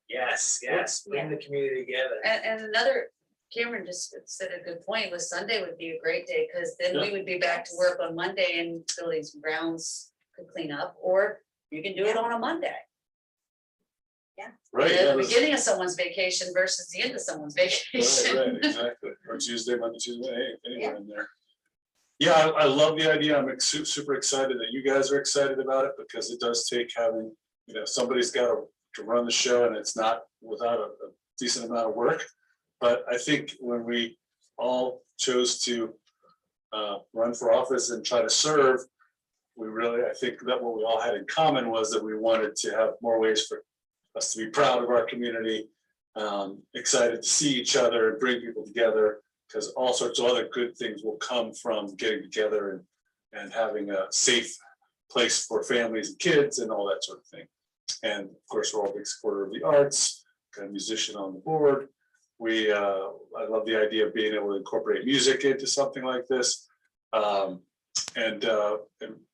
yes, bring the community together. And another, Cameron just said a good point, was Sunday would be a great day, because then we would be back to work on Monday and buildings and grounds could clean up, or you can do it on a Monday. Right. At yeah, the that's- beginning of someone's vacation versus the end of someone's vacation. Right, exactly. Or Tuesday, Monday, Tuesday, hey, anywhere in there. Yeah, I love the idea. I'm super excited that you guys are excited about it, because it does take having, somebody's got to run the show, and it's not without a decent amount of work. But I think when we all chose to run for office and try to serve, I think that what we all had in common was that we wanted to have more ways for us to be proud of our community, excited to see each other and bring people together, because all sorts of other good things will come from getting together and having a safe place for families and kids and all that sort of thing. And of course, we're all big supporter of the arts, got a musician on the board. I love the idea of being able to incorporate music into something like this. And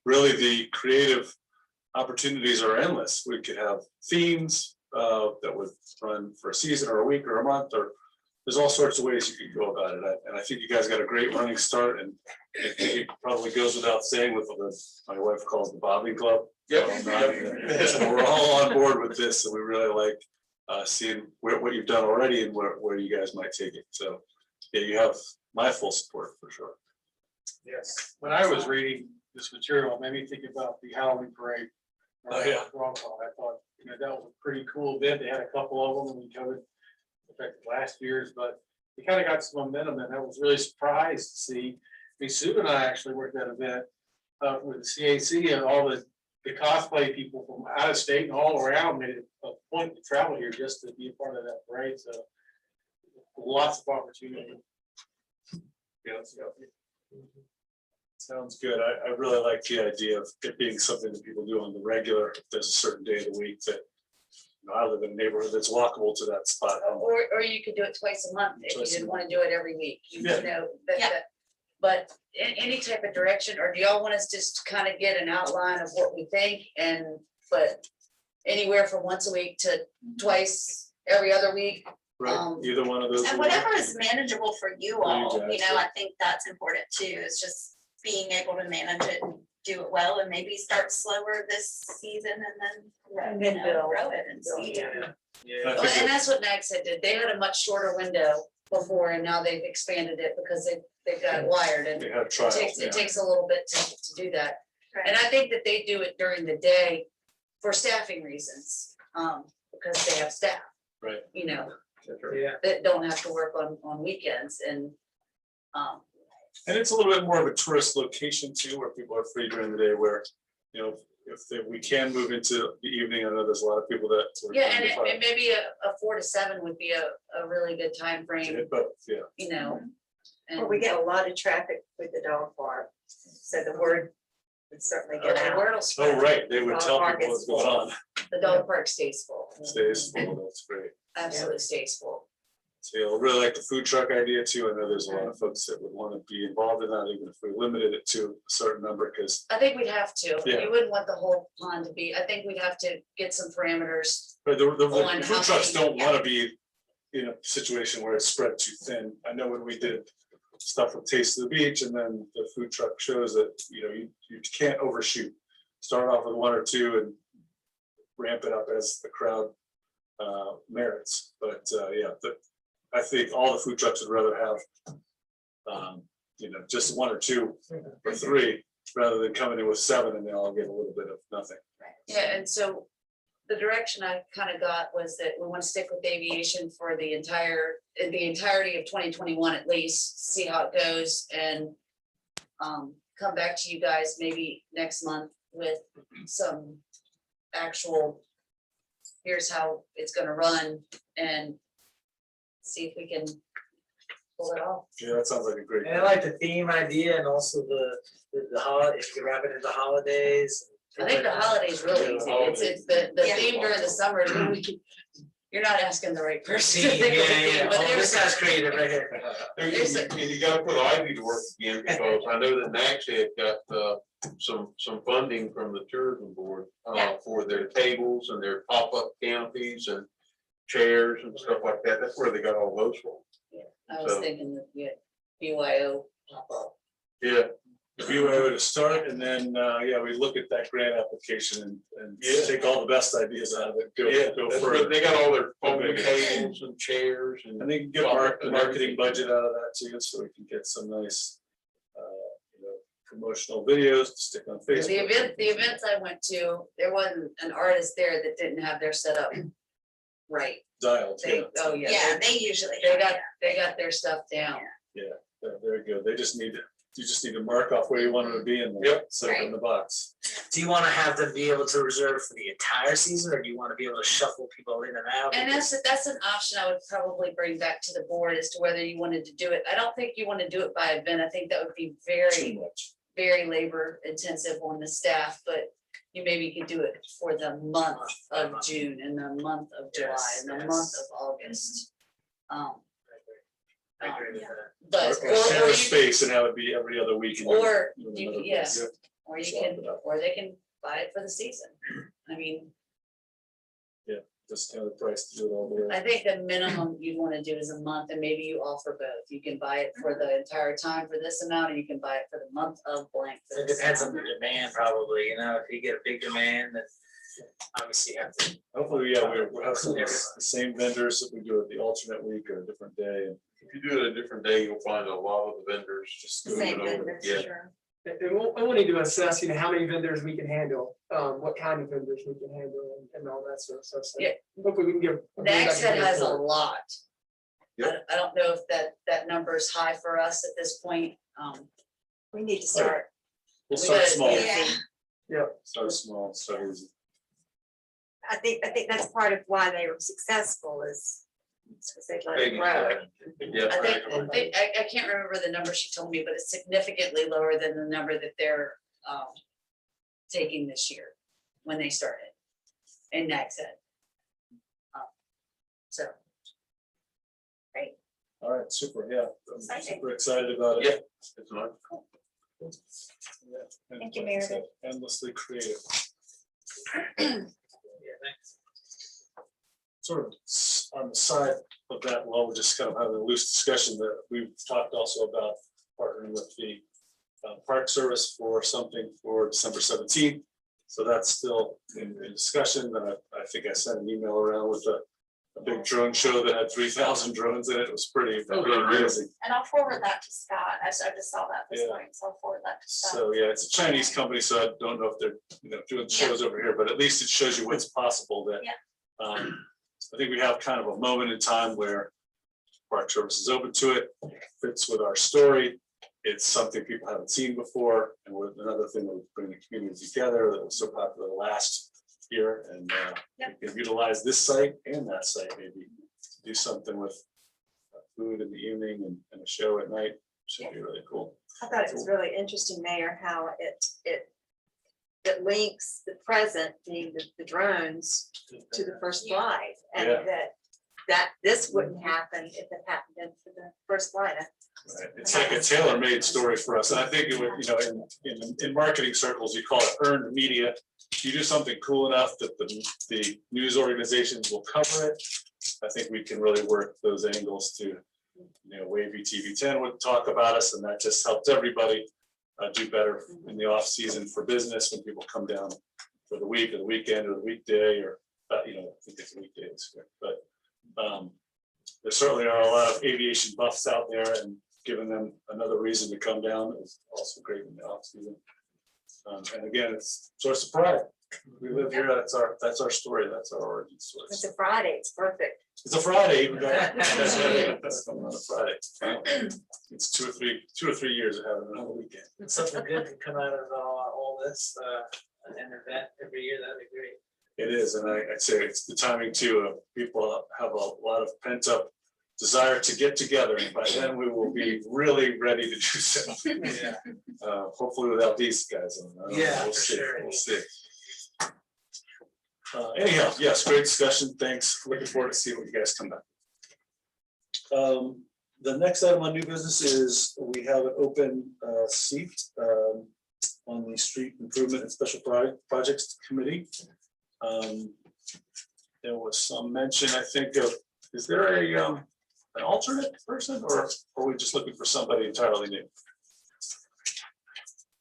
really the creative opportunities are endless. We could have themes that would run for a season or a week or a month, or there's all sorts of ways you could go about it. And I think you guys got a great running start, and it probably goes without saying with what my wife calls the bobbing club. So we're all on board with this, and we really like seeing what you've done already and where you guys might take it. So yeah, you have my full support for sure. Yes, when I was reading this material, it made me think about the Halloween parade. Oh, yeah. I thought, that was a pretty cool event. They had a couple of them, and we covered last year's, but we kind of got some momentum, and I was really surprised to see. Sue and I actually worked that event with the CAC, and all the cosplay people from out of state and all around made it a point to travel here just to be a part of that parade. So lots of opportunity. Yeah. Sounds good. I really like the idea of it being something that people do on the regular. If there's a certain day of the week that, I live in a neighborhood that's walkable to that spot. Or you could do it twice a month if you didn't want to do it every week, Yeah. But any type of direction, or do y'all want us just to kind of get an outline of what we think but anywhere from once a week to twice every other week? Right, either one of those. And whatever is manageable for you For you all, guys, I think that's important too, is just being able to manage it and do it well, and maybe start slower this season and then grow it and see. I Well, think and that's what Mag said, they had a much shorter window before, and now they've expanded it because they've got it wired, and They have trials. it takes a little bit to do that. Right. And I think that they do it during the day for staffing reasons, because they have staff. Right. That don't have to work on weekends and, And it's a little bit more of a tourist location too, where people are free during the day, where, we can move into the evening. I know there's a lot of people that. work yeah, 9 and to 5. maybe a 4 to 7 would be a really good time frame, But yeah, Well, we get a lot of traffic with the dog park, so the word would certainly get the out. word will oh, spread. right, they would tell Dog park people is what's going on. The dog park stays full, Stays full, that's great. absolutely stays full. So I really like the food truck idea too. I know there's a lot of folks that would want to be involved in that, even if we limited it to a certain number, because. I think we'd have to. Yeah. You wouldn't want the whole pond to be, I think we'd have to get some parameters. But On the how food trucks many, don't want to be in a situation where it's spread too thin. I know when we did stuff with Taste of the Beach, and then the food truck shows that, you can't overshoot. Start off with 1 or 2 and ramp it up as the crowd merits. But I think all the food trucks would rather have, just 1 or 2 or 3, rather than coming in with 7 and they all get a little bit of nothing. Yeah, and so the direction I kind of got was that we want to stick with aviation for the entirety of 2021 at least, see how it goes, and come back to you guys maybe next month with some actual, here's how it's gonna run, and see if we can pull it off. Yeah, that sounds like a great. And I like the theme idea and also the holiday, if you could wrap it into holidays. I think the holiday's really easy. It's the Yeah. theme during the summer. is when you're not asking the right person. to See, think of the yeah, theme, but oh, there's- this guy's creative right here. And you gotta put Ivy to work again, because I know that Nax had got some funding from the tourism board Yeah. for their tables and their pop-up canopies and chairs and stuff like that. That's where they got all those from. I was So- thinking that, yeah, BYO pop up. Yeah, BYO to start, and then, we look at that grant application and Yeah. take all the best ideas out of it, go that's where further. they got all their folding Okay. tables and chairs and. And they can get a marketing budget out of that too, so we can get some nice, promotional videos to stick on Facebook. The events I went to, there wasn't an artist there that didn't have their setup right. Dialed, yeah, Yeah, they usually. They have, got their stuff down. very good. You just need to mark off where you want them to be and Yep. set it in the box. Do you want to have them be able to reserve for the entire season, or do you want to be able to shuffle people in and out? And that's an option I would probably bring back to the board as to whether you wanted to do it. I don't think you want to do it by event. I think that would be Too very, much. very labor intensive on the staff, but you maybe could do it for the month of June and the month of July Yes, and the yes. month of August. I agree with that. But, Or share or a you, space and have it be every other week. and then or do you, another yeah, place. or you Swap can, it up. or they can buy it for the season. I mean, Just kind of price to do it all the way. I think the minimum you wanna do is a month, and maybe you offer both. You can buy it for the entire time for this amount, or you can buy it for the month of blank. for It this depends on amount. the demand, probably, if you get a big demand, then obviously you have to. Hopefully, we'll have some of the same vendors that we do it the alternate week or a different day. And If you do it a different day, you'll find a lot of the vendors just. doing Same it over. vendors, Yeah. sure. And we'll need to assess, how many vendors we can handle, what kind of vendors we can handle and all that sort of stuff. So Yeah. hopefully we can give. Nax has a lot. Yep. I don't know if that number is high for us at this point. We need to start. We'll We start gotta- small. Yeah. Start small, start easy. I think that's part of why they were successful is because they let it Baby grow. step. Yeah. I can't remember the number she told me, but it's significantly lower than the number that they're taking this year when they started in NAG said. So. Great. All right, super, yeah. I'm Exciting. super excited about it. Yeah. It's not. Yeah, and Thank you, like I said, Meredith. Endlessly creative. Yeah, thanks. Sort of on the side of that, while we're just kind of having a loose discussion, that we've talked also about partnering with the Park Service for something for December 17th. So that's still in discussion. And I think I sent an email around with a big drone show that had 3,000 drones in it. It was pretty amazing. And I'll forward that to Scott. I just saw that this Yeah. morning, so I'll forward that to Scott. So, yeah, it's a Chinese company, so I don't know if they're, doing shows over here, but at least it shows you what's possible that. Yeah. I think we have kind of a moment in time where Park Service is open to it, fits with our story. It's something people haven't seen before, and with another thing that would bring the community together that was so popular last year, and we can utilize this site and that site maybe to do something with food in the evening and a show at night. Should be really cool. I thought it was really interesting, Mayor, how it links the present, being the drones, to the first flight. And Yeah. that this wouldn't happen if it hadn't been for the first line. Right. It's like a tailor-made story for us, and I think it would, you know, in marketing circles, you call it earned media. You do something cool enough that the news organizations will cover it. I think we can really work those angles to, you know, Wavy TV10 would talk about us, and that just helps everybody do better in the off season for business when people come down for the week or the weekend or the weekday, or you know, I think it's weekdays, but there certainly are a lot of aviation buffs out there, and giving them another reason to come down is also great in the off season. And again, it's a source of pride. We live here, that's our story, that's our origin story. It's a Friday, it's perfect. It's a Friday, even better. That's coming on a Friday. It's 2 or 3 years of having another weekend. Something good can come out of all this, an event every year, that'd be great. It is, and I'd say it's the timing too. People have a lot of pent up desire to get together, and by then we will be really ready to do so. Yeah. Hopefully without these guys. Yeah, We'll for see, sure. we'll see. Anyhow, yes, great discussion. Thanks. Looking forward to see what you guys come back. The next item on new business is we have an open seat on the Street Improvement and Special Projects Committee. There was some mention, I think, of, is there an alternate person, or are we just looking for somebody entirely new?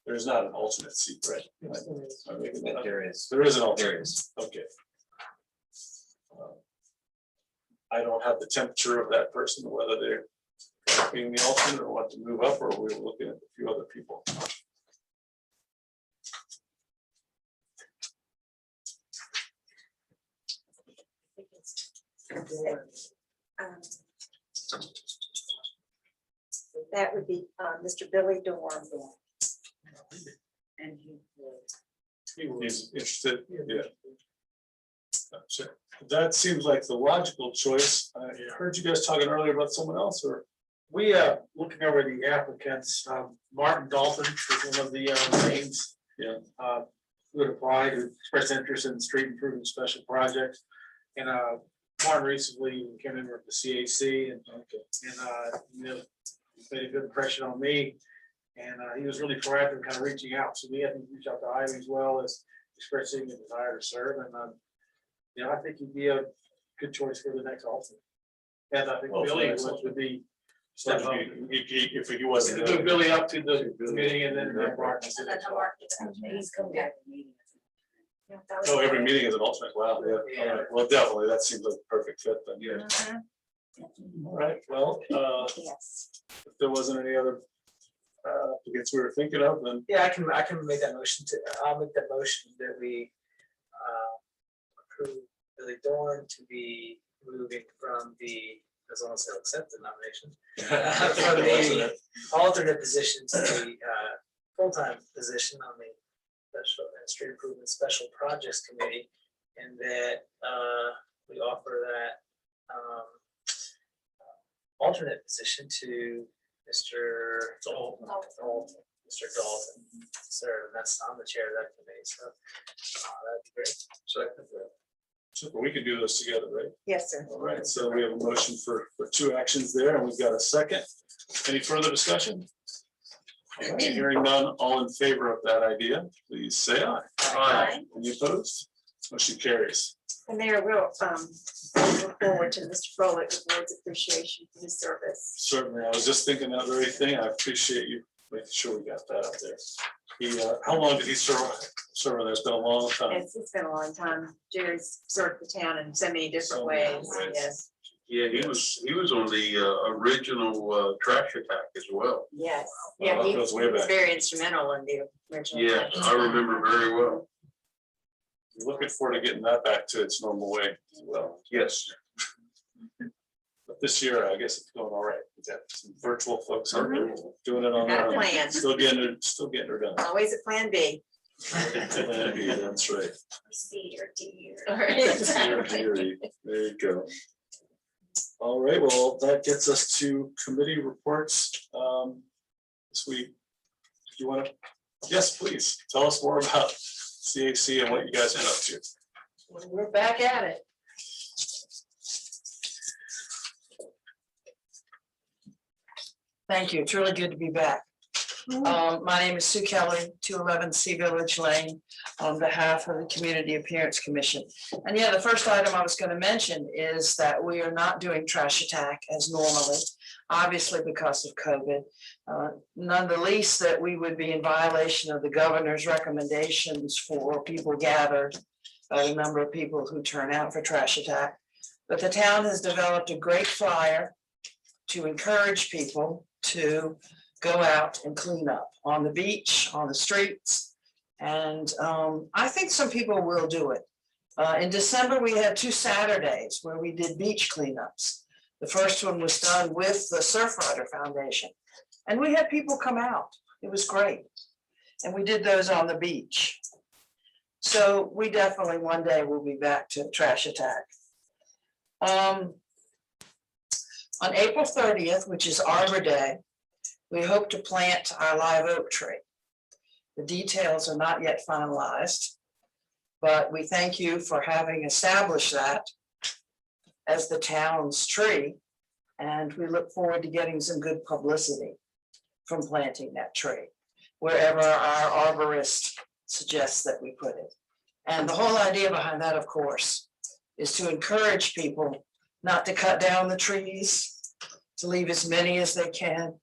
There's not an alternate seat, right? Or maybe not. There is. There is an alternate. There is. Okay. I don't have the temperature of that person, whether they're being the alternate or want to move up, or we're looking at a few other people. That would be Mr. Billy Dorn. And He's interested, yeah. Sure. That seems like the logical choice. I heard you guys talking earlier about someone else, or? We, looking over the applicants, Martin Dalton is one of the names. Yeah. Who had applied, who expressed interest in street improvement special projects. And Martin recently came in with the CAC and you know, made a good impression on me. And he was really proactive, kind of reaching out to me. I think he reached out to Ivy as well as expressing a desire to serve. And you know, I think he'd be a good choice for the next alternate. And I think Billy would be. Step up. If he wasn't. Move Billy up to the committee and then Martin. and then the market, he's coming back. Oh, every meeting is an alternate. Wow, yeah. All right. Well, definitely, that seems like a perfect fit then. Yeah. All right, well, Yes. if there wasn't any other applicants we were thinking of, then Yeah, I can make that motion I'll make that motion that we approve Billy Dorn to be moving from as long as they'll accept the nomination, from the alternate position to the full-time position on the special street improvement special projects committee, and that we offer that alternate position to Mr. Dalton. Mr. Dalton, sir, that's, I'm the chair of that committee, so that'd be great. super, we could do those together, right? Yes, sir. All right, so we have a motion for 2 actions there, and we've got a second. Any further discussion? All right, hearing none, all in favor of that idea, please say aye. Aye. Any opposed? Motion carries. And Mayor, we'll look forward to Mr. Frolick with words of appreciation for his service. Certainly, I was just thinking that very thing. I appreciate you making sure we got that out there. He, how long did he serve? There's been a long time. It's been a long time. Jerry's served the town in so many different ways. Yes, Yeah, he was on the original trash attack as well. yes. Wow, Yeah, that he goes was way back. very instrumental in the original. Yeah, plan. I remember very well. We're looking forward to getting that back to its normal way as well. Yes. But this year, I guess it's going all right. We've got some virtual folks out there doing it on Got their a own. plan. Still getting her done. Always a plan B. That's right. C or D. There you go. All right, well, that gets us to committee reports this week. Do you want to? Yes, please. Tell us more about CAC and what you guys are up to. We're back at it. Thank you. It's really good to be back. My name is Sue Kelly, 211 Sea Village Lane, on behalf of the Community Appearance Commission. And yeah, the first item I was going to mention is that we are not doing trash attack as normally, obviously because of COVID. None the least that we would be in violation of the governor's recommendations for people gathered by the number of people who turn out for trash attack. But the town has developed a great flyer to encourage people to go out and clean up on the beach, on the streets. And I think some people will do it. In December, we had 2 Saturdays where we did beach cleanups. The first one was done with the Surfrider Foundation. And we had people come out. It was great. And we did those on the beach. So we definitely one day will be back to trash attack. On April 30th, which is Arbor Day, we hope to plant our live oak tree. The details are not yet finalized, but we thank you for having established that as the town's tree. And we look forward to getting some good publicity from planting that tree, wherever our arborist suggests that we put it. And the whole idea behind that, of course, is to encourage people not to cut down the trees, to leave as many as they can,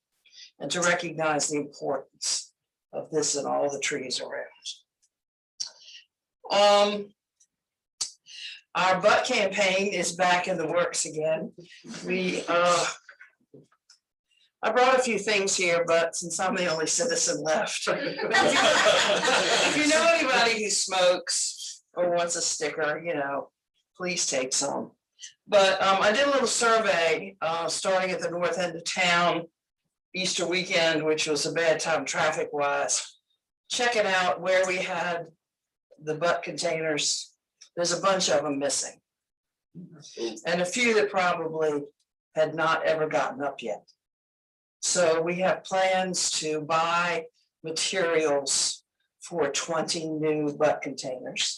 and to recognize the importance of this and all the trees around. Our butt campaign is back in the works again. I brought a few things here, but since I'm the only citizen left. If you know anybody who smokes or wants a sticker, you know, please take some. But I did a little survey starting at the north end of town, Easter weekend, which was a bad time traffic wise, checking out where we had the butt containers. There's a bunch of them missing. And a few that probably had not ever gotten up yet. So we have plans to buy materials for 20 new butt containers.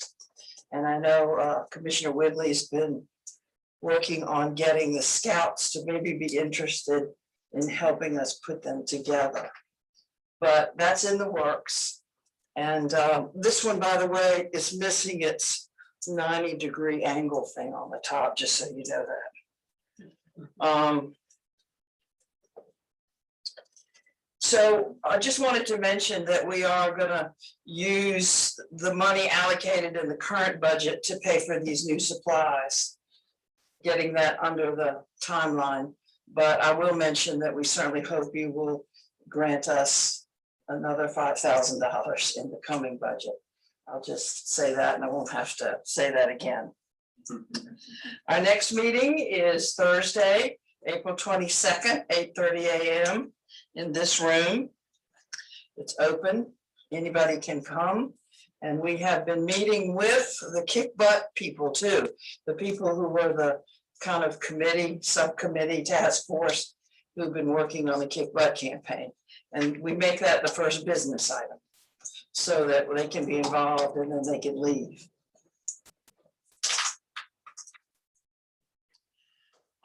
And I know Commissioner Whitley's been working on getting the scouts to maybe be interested in helping us put them together. But that's in the works. And this one, by the way, is missing its 90-degree angle thing on the top, just so you know that. So I just wanted to mention that we are going to use the money allocated in the current budget to pay for these new supplies, getting that under the timeline. But I will mention that we certainly hope you will grant us another $5,000 in the coming budget. I'll just say that and I won't have to say that again. Our next meeting is Thursday, April 22nd, 8:30 a.m. in this room. It's open, anybody can come. And we have been meeting with the kick butt people too, the people who were the kind of committee, subcommittee, task force who've been working on the kick butt campaign. And we make that the first business item so that they can be involved and then they can leave.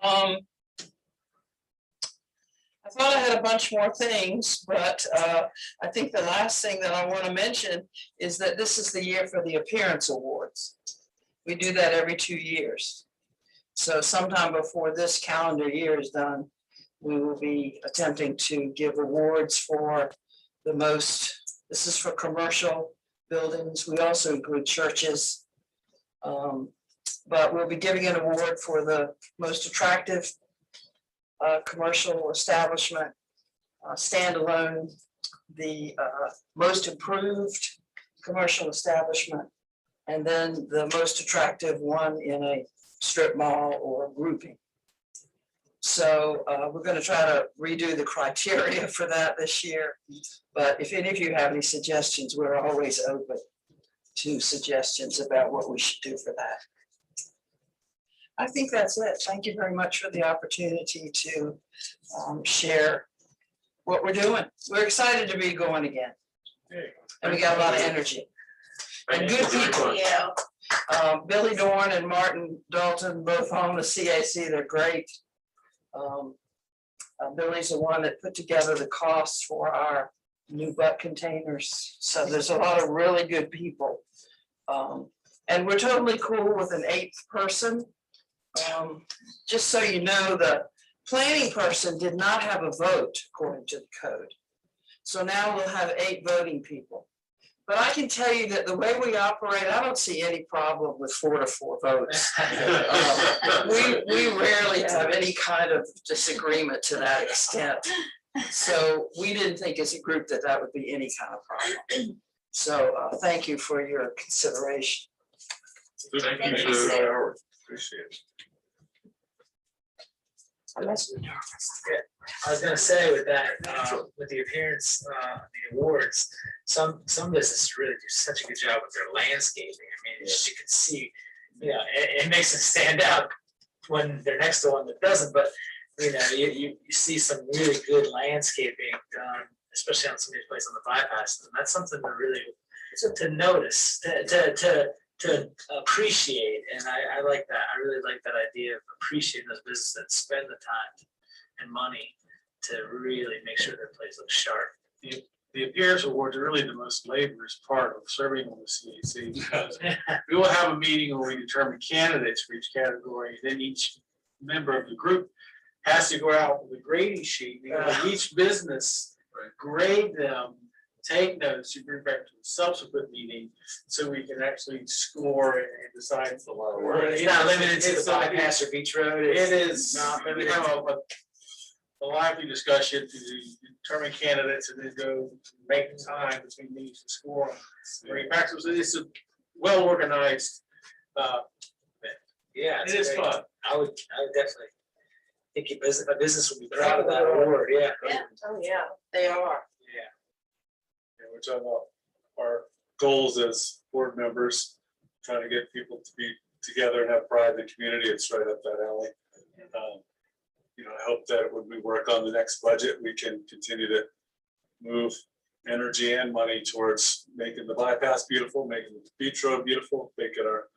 I thought I had a bunch more things, but I think the last thing that I want to mention is that this is the year for the Appearance Awards. We do that every 2 years. So sometime before this calendar year is done, we will be attempting to give awards for the most, this is for commercial buildings. We also include churches. But we'll be giving an award for the most attractive commercial establishment, standalone, the most improved commercial establishment, and then the most attractive one in a strip mall or grouping. So we're going to try to redo the criteria for that this year. But if any of you have any suggestions, we're always open to suggestions about what we should do for that. I think that's it. Thank you very much for the opportunity to share what we're doing. We're excited to be going again. And we got a lot of energy. And good people. Yeah. Billy Dorn and Martin Dalton, both on the CAC, they're great. Billy's the one that put together the costs for our new butt containers. So there's a lot of really good people. And we're totally cool with an 8th person. Just so you know, the planning person did not have a vote according to the code. So now we'll have 8 voting people. But I can tell you that the way we operate, I don't see any problem with 4 to 4 votes. We rarely have any kind of disagreement to that extent. So we didn't think as a group that that would be any kind of problem. So thank you for your consideration. Thank Thank you, you, sir. Sarah. Appreciate it. I was gonna say with that, with the appearance, the awards, some businesses really do such a good job with their landscaping. I mean, as you can see, you know, it makes them stand out when they're next to one that doesn't, but you know, you see some really good landscaping done, especially on some of these places on the bypass, and that's something to really to notice, to appreciate, and I like that. I really like that idea of appreciating those businesses that spend the time and money to really make sure their place looks sharp. The appearance awards are really the most laborious part of serving on the CAC, because we will have a meeting where we determine candidates for each category. Then each member of the group has to go out with a grading sheet, because each business grade them, take notes, you bring back to the subsequent meeting, so we can actually score and decide. It's a lot of work. It's not limited to the bypass or beach road. It is not, but we have a lively discussion to determine candidates and then go make the time between meetings to score. Bring back, so it's a well organized. Yeah, It is fun. I would definitely think a business would be proud of that award, yeah. Oh, yeah, they are. Yeah. And we're talking about our goals as board members, trying to get people to be together and have pride in the community. It's right up that alley. You know, I hope that when we work on the next budget, we can continue to move energy and money towards making the bypass beautiful, making the beach road beautiful, making our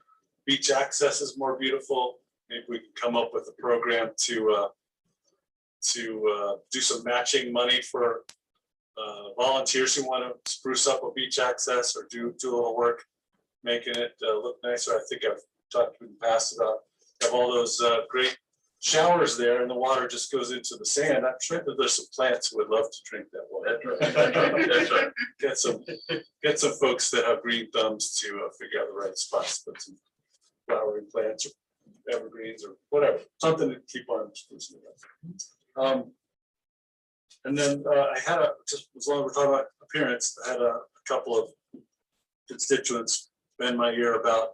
beach accesses more beautiful. Maybe we can come up with a program to do some matching money for volunteers who want to spruce up a beach access or do a little work, making it look nicer. I think I've talked in the past about have all those great showers there and the water just goes into the sand. I'm sure that there's some plants who would love to drink that water. That's right. Get some folks that have green thumbs to figure out the right spots, put some flowering plants or evergreens or whatever, something to keep on sprucing it up. And then I had just as long as we're talking about appearance, I had a couple of constituents bend my ear about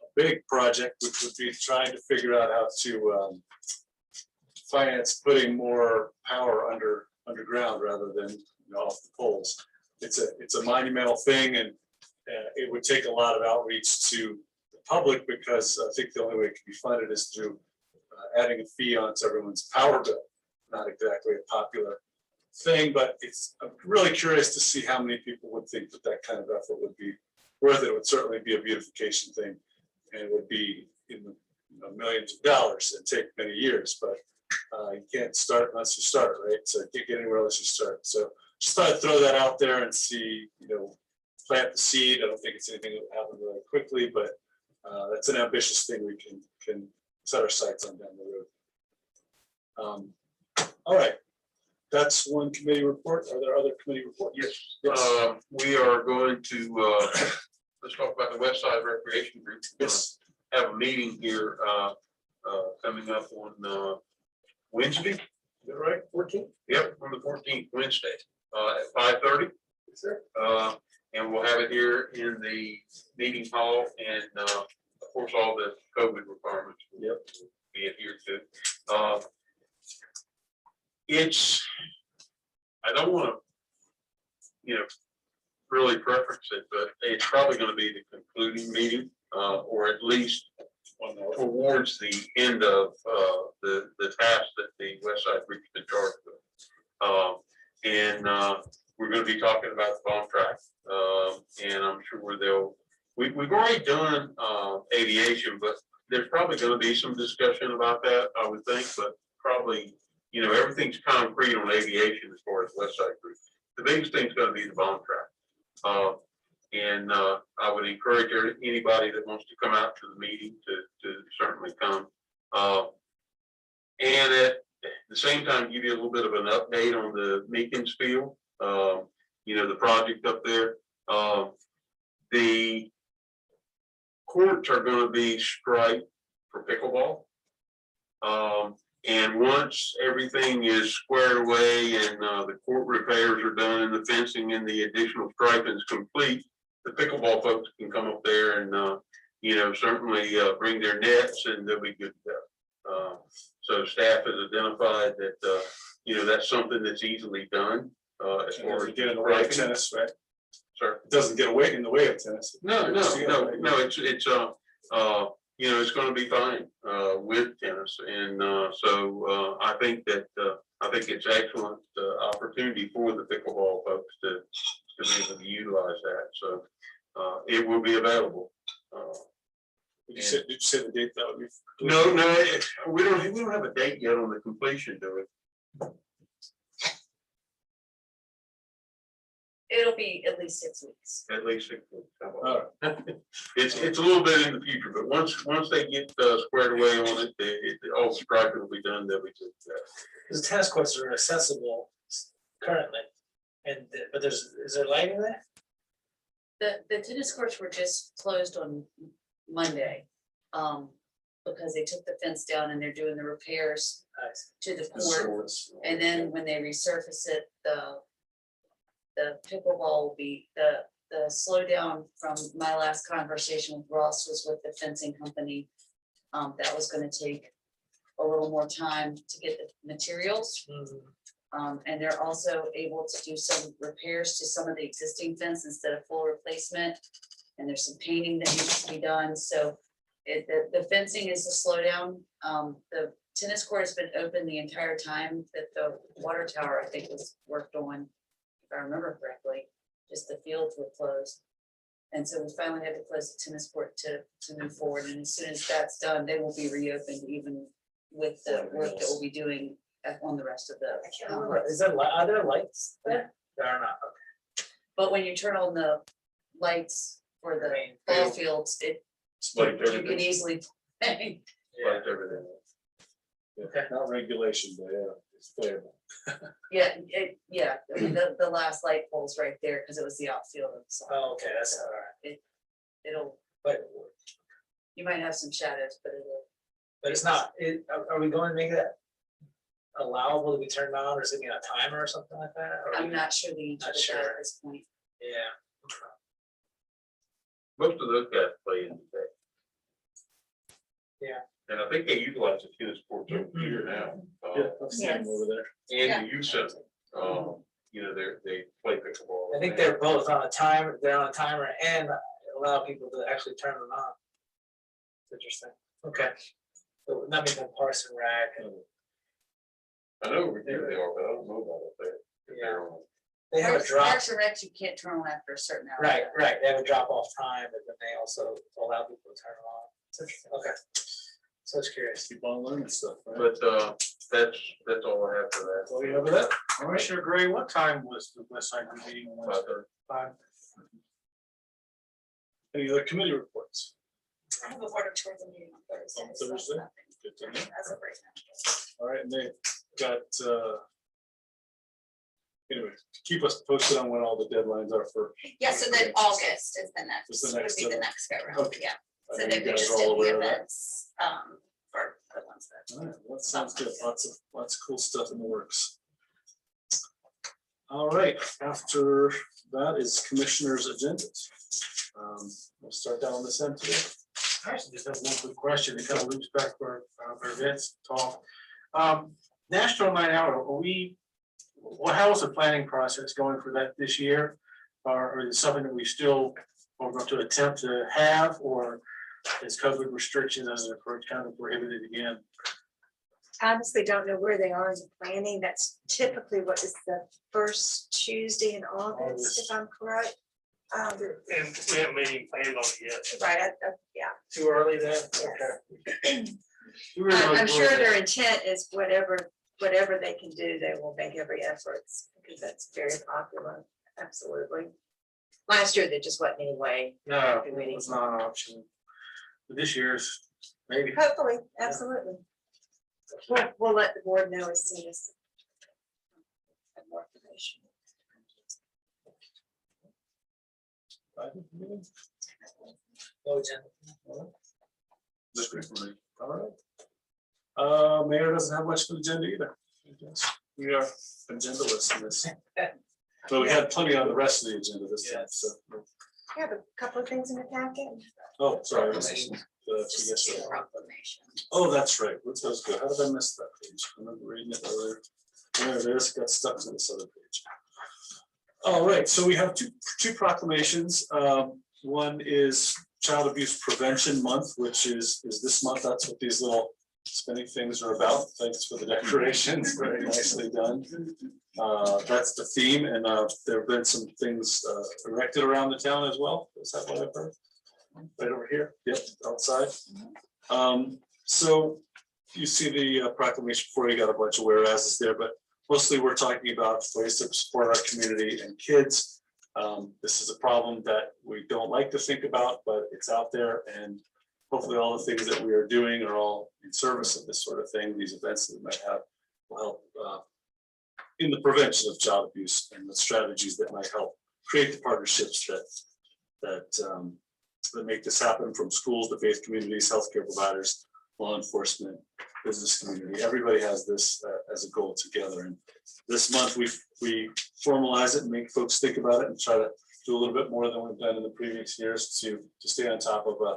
a big project, which would be trying to figure out how to finance putting more power underground rather than off the poles. It's a monumental thing, and it would take a lot of outreach to the public, because I think the only way it can be funded is through adding a fee onto everyone's power bill. Not exactly a popular thing, but I'm really curious to see how many people would think that kind of effort would be worth it. It would certainly be a beautification thing, and it would be in the millions of dollars and take many years, but you can't start unless you start, right? So you can't get anywhere unless you start. So just thought I'd throw that out there and see, plant the seed. I don't think it's anything that will happen really quickly, but that's an ambitious thing we can set our sights on down the road. All right, that's one committee report. Are there other committee reports? Yes. We are going to, let's talk about the West Side Recreation Group. Yes. Have a meeting here coming up on Wednesday. Is that right? 14th? Yep, on the 14th, Wednesday, at 5:30. Yes, sir. And we'll have it here in the meeting hall, and of course, all the COVID requirements will be adhered to. I don't want to, really preference it, but it's probably going to be the concluding meeting, or at least towards the end of the task that the West Side Group's been charged with. And we're going to be talking about the bomb track, and I'm sure we've already done aviation, but there's probably going to be some discussion about that, I would think, but probably you know, everything's concrete on aviation as far as West Side Group. The biggest thing's gonna be the bomb trap. And I would encourage anybody that wants to come out to the meeting to certainly come. And at the same time, give you a little bit of an update on the Meekins field, you know, the project up there. The courts are gonna be striped for pickleball. And once everything is squared away and the court repairs are done and the fencing and the additional striping is complete, the pickleball folks can come up there and, you know, certainly bring their nets and they'll be good to go. So staff has identified that, you know, that's something that's easily done. As far as Get in the way of tennis, right? Sir. It doesn't get away in the way of tennis. No, it's you know, it's gonna be fine, with tennis. And, so, I think that, I think it's excellent, opportunity for the pickleball folks to be able to utilize that. So, it will be available. Did you say the date that would be? No, we don't have a date yet on the completion, do we? It'll be at least 6 weeks. At least 6 weeks. All It's a little bit in the future, but once they get squared away on it, all the striping will be done, they'll be good. The tennis courts are accessible currently, but is there lighting there? The tennis courts were just closed on Monday, because they took the fence down and they're doing the repairs to the court. And then when they resurface it, the pickleball will be, the slowdown from my last conversation with Ross was with the fencing company. That was gonna take a little more time to get the materials. And they're also able to do some repairs to some of the existing fence instead of full replacement. And there's some painting that needs to be done, so the fencing is a slowdown. The tennis court has been open the entire time that the water tower, I think, was worked on. If I remember correctly, just the fields were closed. And so we finally had to close the tennis court to move forward, and as soon as that's done, they will be reopened even with the work that we'll be doing on the rest of the. Are there lights there? There are not, okay. But when you turn on the lights for the ball fields, Like you can everything. easily. Like everything. Not regulation, but yeah, it's playable. Yeah, I mean, the last light pole's right there, because it was the outfield of the side. Oh, okay, that's all right. It'll, But you might have some shadows, but it's not, are we going to make that allowable to be turned on, or is it gonna a timer or something like that? Or I'm not sure the answer Not to that sure. at this point. Yeah. Most of those guys play in the day. Yeah. And I think they utilize the tennis courts over here now. Yeah, I've seen them over there. And the youth center, you know, they play pickleball. I think they're both on a timer, they're on a timer and allow people to actually turn them on. Interesting, okay. So not making a parson rag. I know over here they are, but I don't know about up there. Yeah. They have a drop, Parks and Recs, you can't turn on after a certain hour. right, they have a drop off time, but then they also allow people to turn them on. It's interesting, okay. So it's curious. Keep on learning stuff, right? But that's all I have for that. All you have with that? Commissioner Gray, what time was the West Side Group meeting on Wednesday? 5:30. Any other committee reports? I have a board of tourism meeting on Thursday. On so that's Thursday? nothing Good to know. As of right now. All right, and they got, anyway, keep us posted on when all the deadlines are for. Yeah, so then August is the next, Is the would next be the one. next go round, Okay. yeah. I So know they you we guys just are all did the aware of that. events, for the ones that. All right, well, that sounds good. Lots of cool stuff in the works. All right, after that is commissioner's agendas. We'll start down on this end today. I actually just have one quick question, a couple weeks back for events talk. National Night Out, how is the planning process going for that this year? Or is it something that we still are going to attempt to have, or is COVID restrictions as an approach kind of prohibited again? I honestly don't know where they are in the planning. That's typically what is the first Tuesday in August, if I'm correct. And we haven't made any plans on it yet. Right, yeah. Too early then? Okay. I'm sure their intent is whatever whatever they can do, they will make every effort, because that's very popular, absolutely. Last year, there just wasn't any way. No, it's not an option. This year's, maybe. Hopefully, absolutely. We'll let the board know as soon as. Have more information. No agenda. That's great for me. All right. Mayor doesn't have much of an agenda either. We are agendaless in this. But we had plenty on the rest of the agenda this time, so. We have a couple of things in the packet. Oh, sorry. Proclamation. Yes, right. Proclamation. Oh, that's right. Let's go. How did I miss that page? I remember reading it earlier. There it is. Got stuck to this other page. All right, so we have two proclamations. One is Child Abuse Prevention Month, which is this month. That's what these little spinning things are about. Thanks for the decorations. Very nicely done. That's the theme, and there have been some things erected around the town as well. Is that what I've heard? Right over here. Yep, outside. So you see the proclamation before. You got a bunch of whereases there, but mostly we're talking about ways to support our community and kids. This is a problem that we don't like to think about, but it's out there, and hopefully all the things that we are doing are all in service of this sort of thing. These events that we might have will help in the prevention of child abuse, and the strategies that might help create the partnerships that make this happen, from schools to faith communities, healthcare providers, law enforcement, business community. Everybody has this as a goal together. And this month we formalize it and make folks think about it and try to do a little bit more than we've done in the previous years to stay on top of a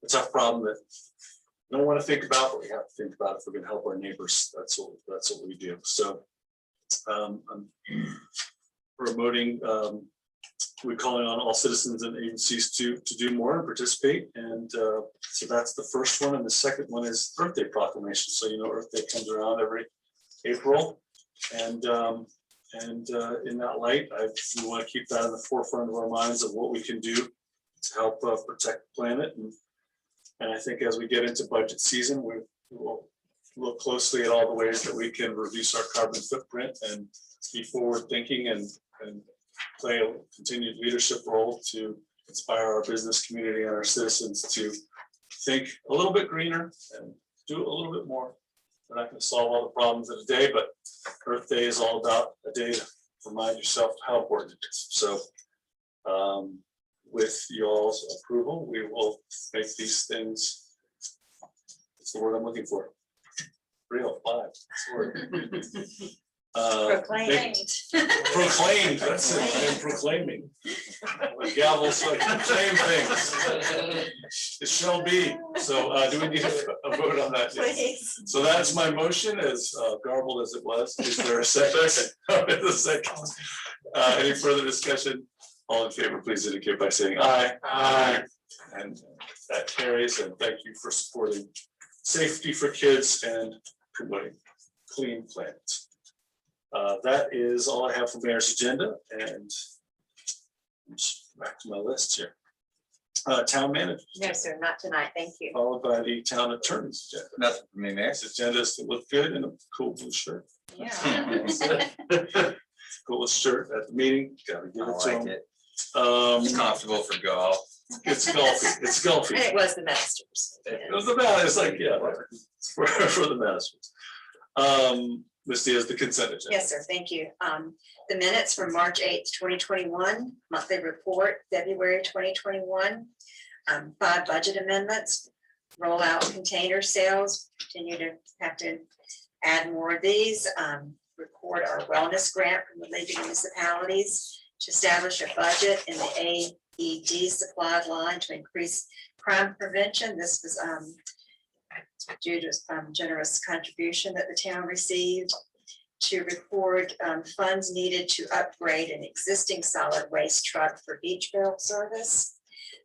tough problem that we don't want to think about, but we have to think about if we're going to help our neighbors. That's what we do. So I'm promoting, we're calling on all citizens and agencies to do more and participate. And so that's the first one. And the second one is Earth Day proclamation. So, you know, Earth Day comes around every April. And in that light, we want to keep that in the forefront of our minds of what we can do to help protect the planet. And I think as we get into budget season, we will look closely at all the ways that we can reduce our carbon footprint and be forward thinking and play a continued leadership role to inspire our business community and our citizens to think a little bit greener and do a little bit more. We're not going to solve all the problems in a day, but Earth Day is all about a day to remind yourself how important it is. So with y'all's approval, we will make these things, it's the word I'm looking for, real, live, that's the word. Proclaimed. Proclaimed, that's it, I am proclaiming. The gavel, so I can proclaim things. It shall be. So do we need a vote on that? Please. So that's my motion, as garbled as it was. Is there a second? A second. Any further discussion? All in favor, please indicate by saying aye. Aye. And that carries, and thank you for supporting safety for kids and promoting clean planet. That is all I have for mayor's agenda, and back to my list here. Town manager. No, sir, not tonight. Thank you. Followed by the town attorney's agenda. Nothing for me, Mayor. This agenda is to look good in a cool blue shirt. Yeah. Coolest shirt at the meeting. Gotta give I it to like him. it. It's It's comfortable for golf. golfy. It's golfy. And it was the Masters. It was the Masters. It's like, yeah, it's for the Masters. Misty has the consent agenda. Yes, sir. Thank you. The minutes from March 8th, 2021, monthly report, February 2021, 5 budget amendments, rollout container sales, continue to have to add more of these, record our wellness grant from the League of Municipalities to establish a budget in the AED supplied line to increase crime prevention. This was due to generous contribution that the town received, to record funds needed to upgrade an existing solid waste truck for Beachville service.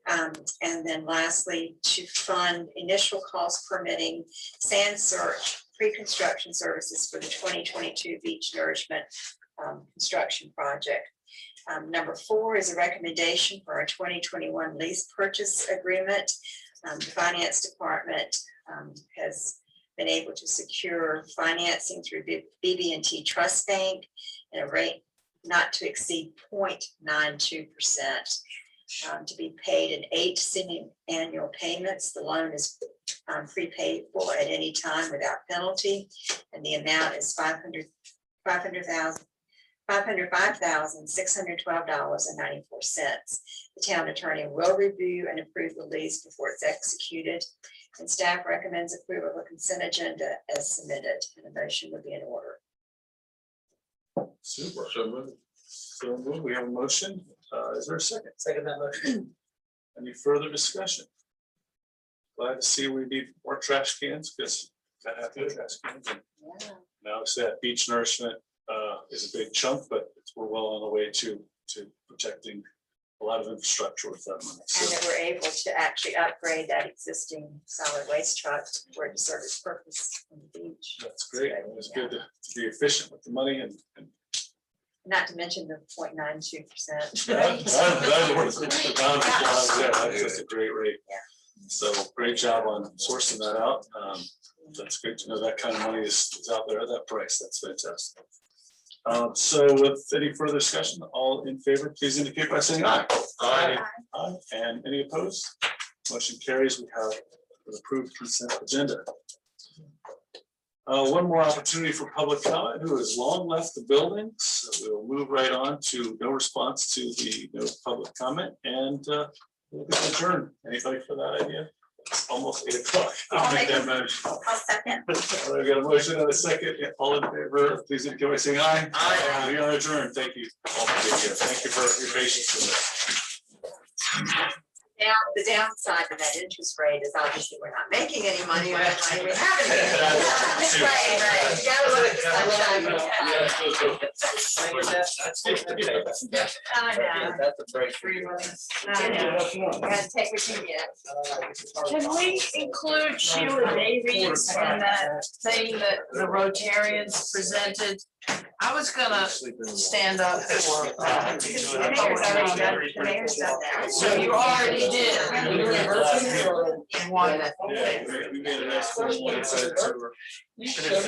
And then lastly, to fund initial cost permitting sand search pre-construction services for the 2022 beach nourishment construction project. Number 4 is a recommendation for our 2021 lease purchase agreement. The finance department has been able to secure financing through BB&T Trust Bank at a rate not to exceed 0.92%, to be paid in 8 semi-annual payments. The loan is prepaid for at any time without penalty, and the amount is $505,612.94. The town attorney will review and approve the lease before it's executed, and staff recommends approval of a consent agenda as submitted, and a motion would be in order. Super. So moved. We have a motion. Is there a second? Second that motion. Any further discussion? Glad to see we need more trash cans because gotta have good trash cans. And now it's that beach nourishment is a big chunk, but we're well on the way to protecting a lot of infrastructure with that money. And So that we're able to actually upgrade that existing solid waste truck for it to serve its purpose on the beach. that's great. It's good to be efficient with the money and Not to mention the 0.92%. that's a great rate. Yeah. So great job on sourcing that out. That's great to know that kind of money is out there at that price. That's fantastic. So with any further discussion, all in favor, please indicate by saying aye. Aye. Aye. And any opposed? Motion carries. We have an approved consent agenda. One more opportunity for public comment who has long left the building. So we'll move right on to no response to the no public comment and we'll adjourn. Anybody for that idea? It's almost 8 o'clock. I'll make that motion. I'll second. We got a motion and a second. All in favor, please indicate by saying aye. Aye. We are adjourned. Thank you. All for being here. Thank you for your patience with this. Now, the downside of that interest rate is obviously we're not making any money. We're not even having any. Right, right. You gotta look at the sunshine. I know. That's a break. I know. You gotta take what you get. Can we include Sheila Davies in that thing that the Rotarians presented? I was gonna stand up for. The mayor's done that. So you already did. Yeah, we made a nice.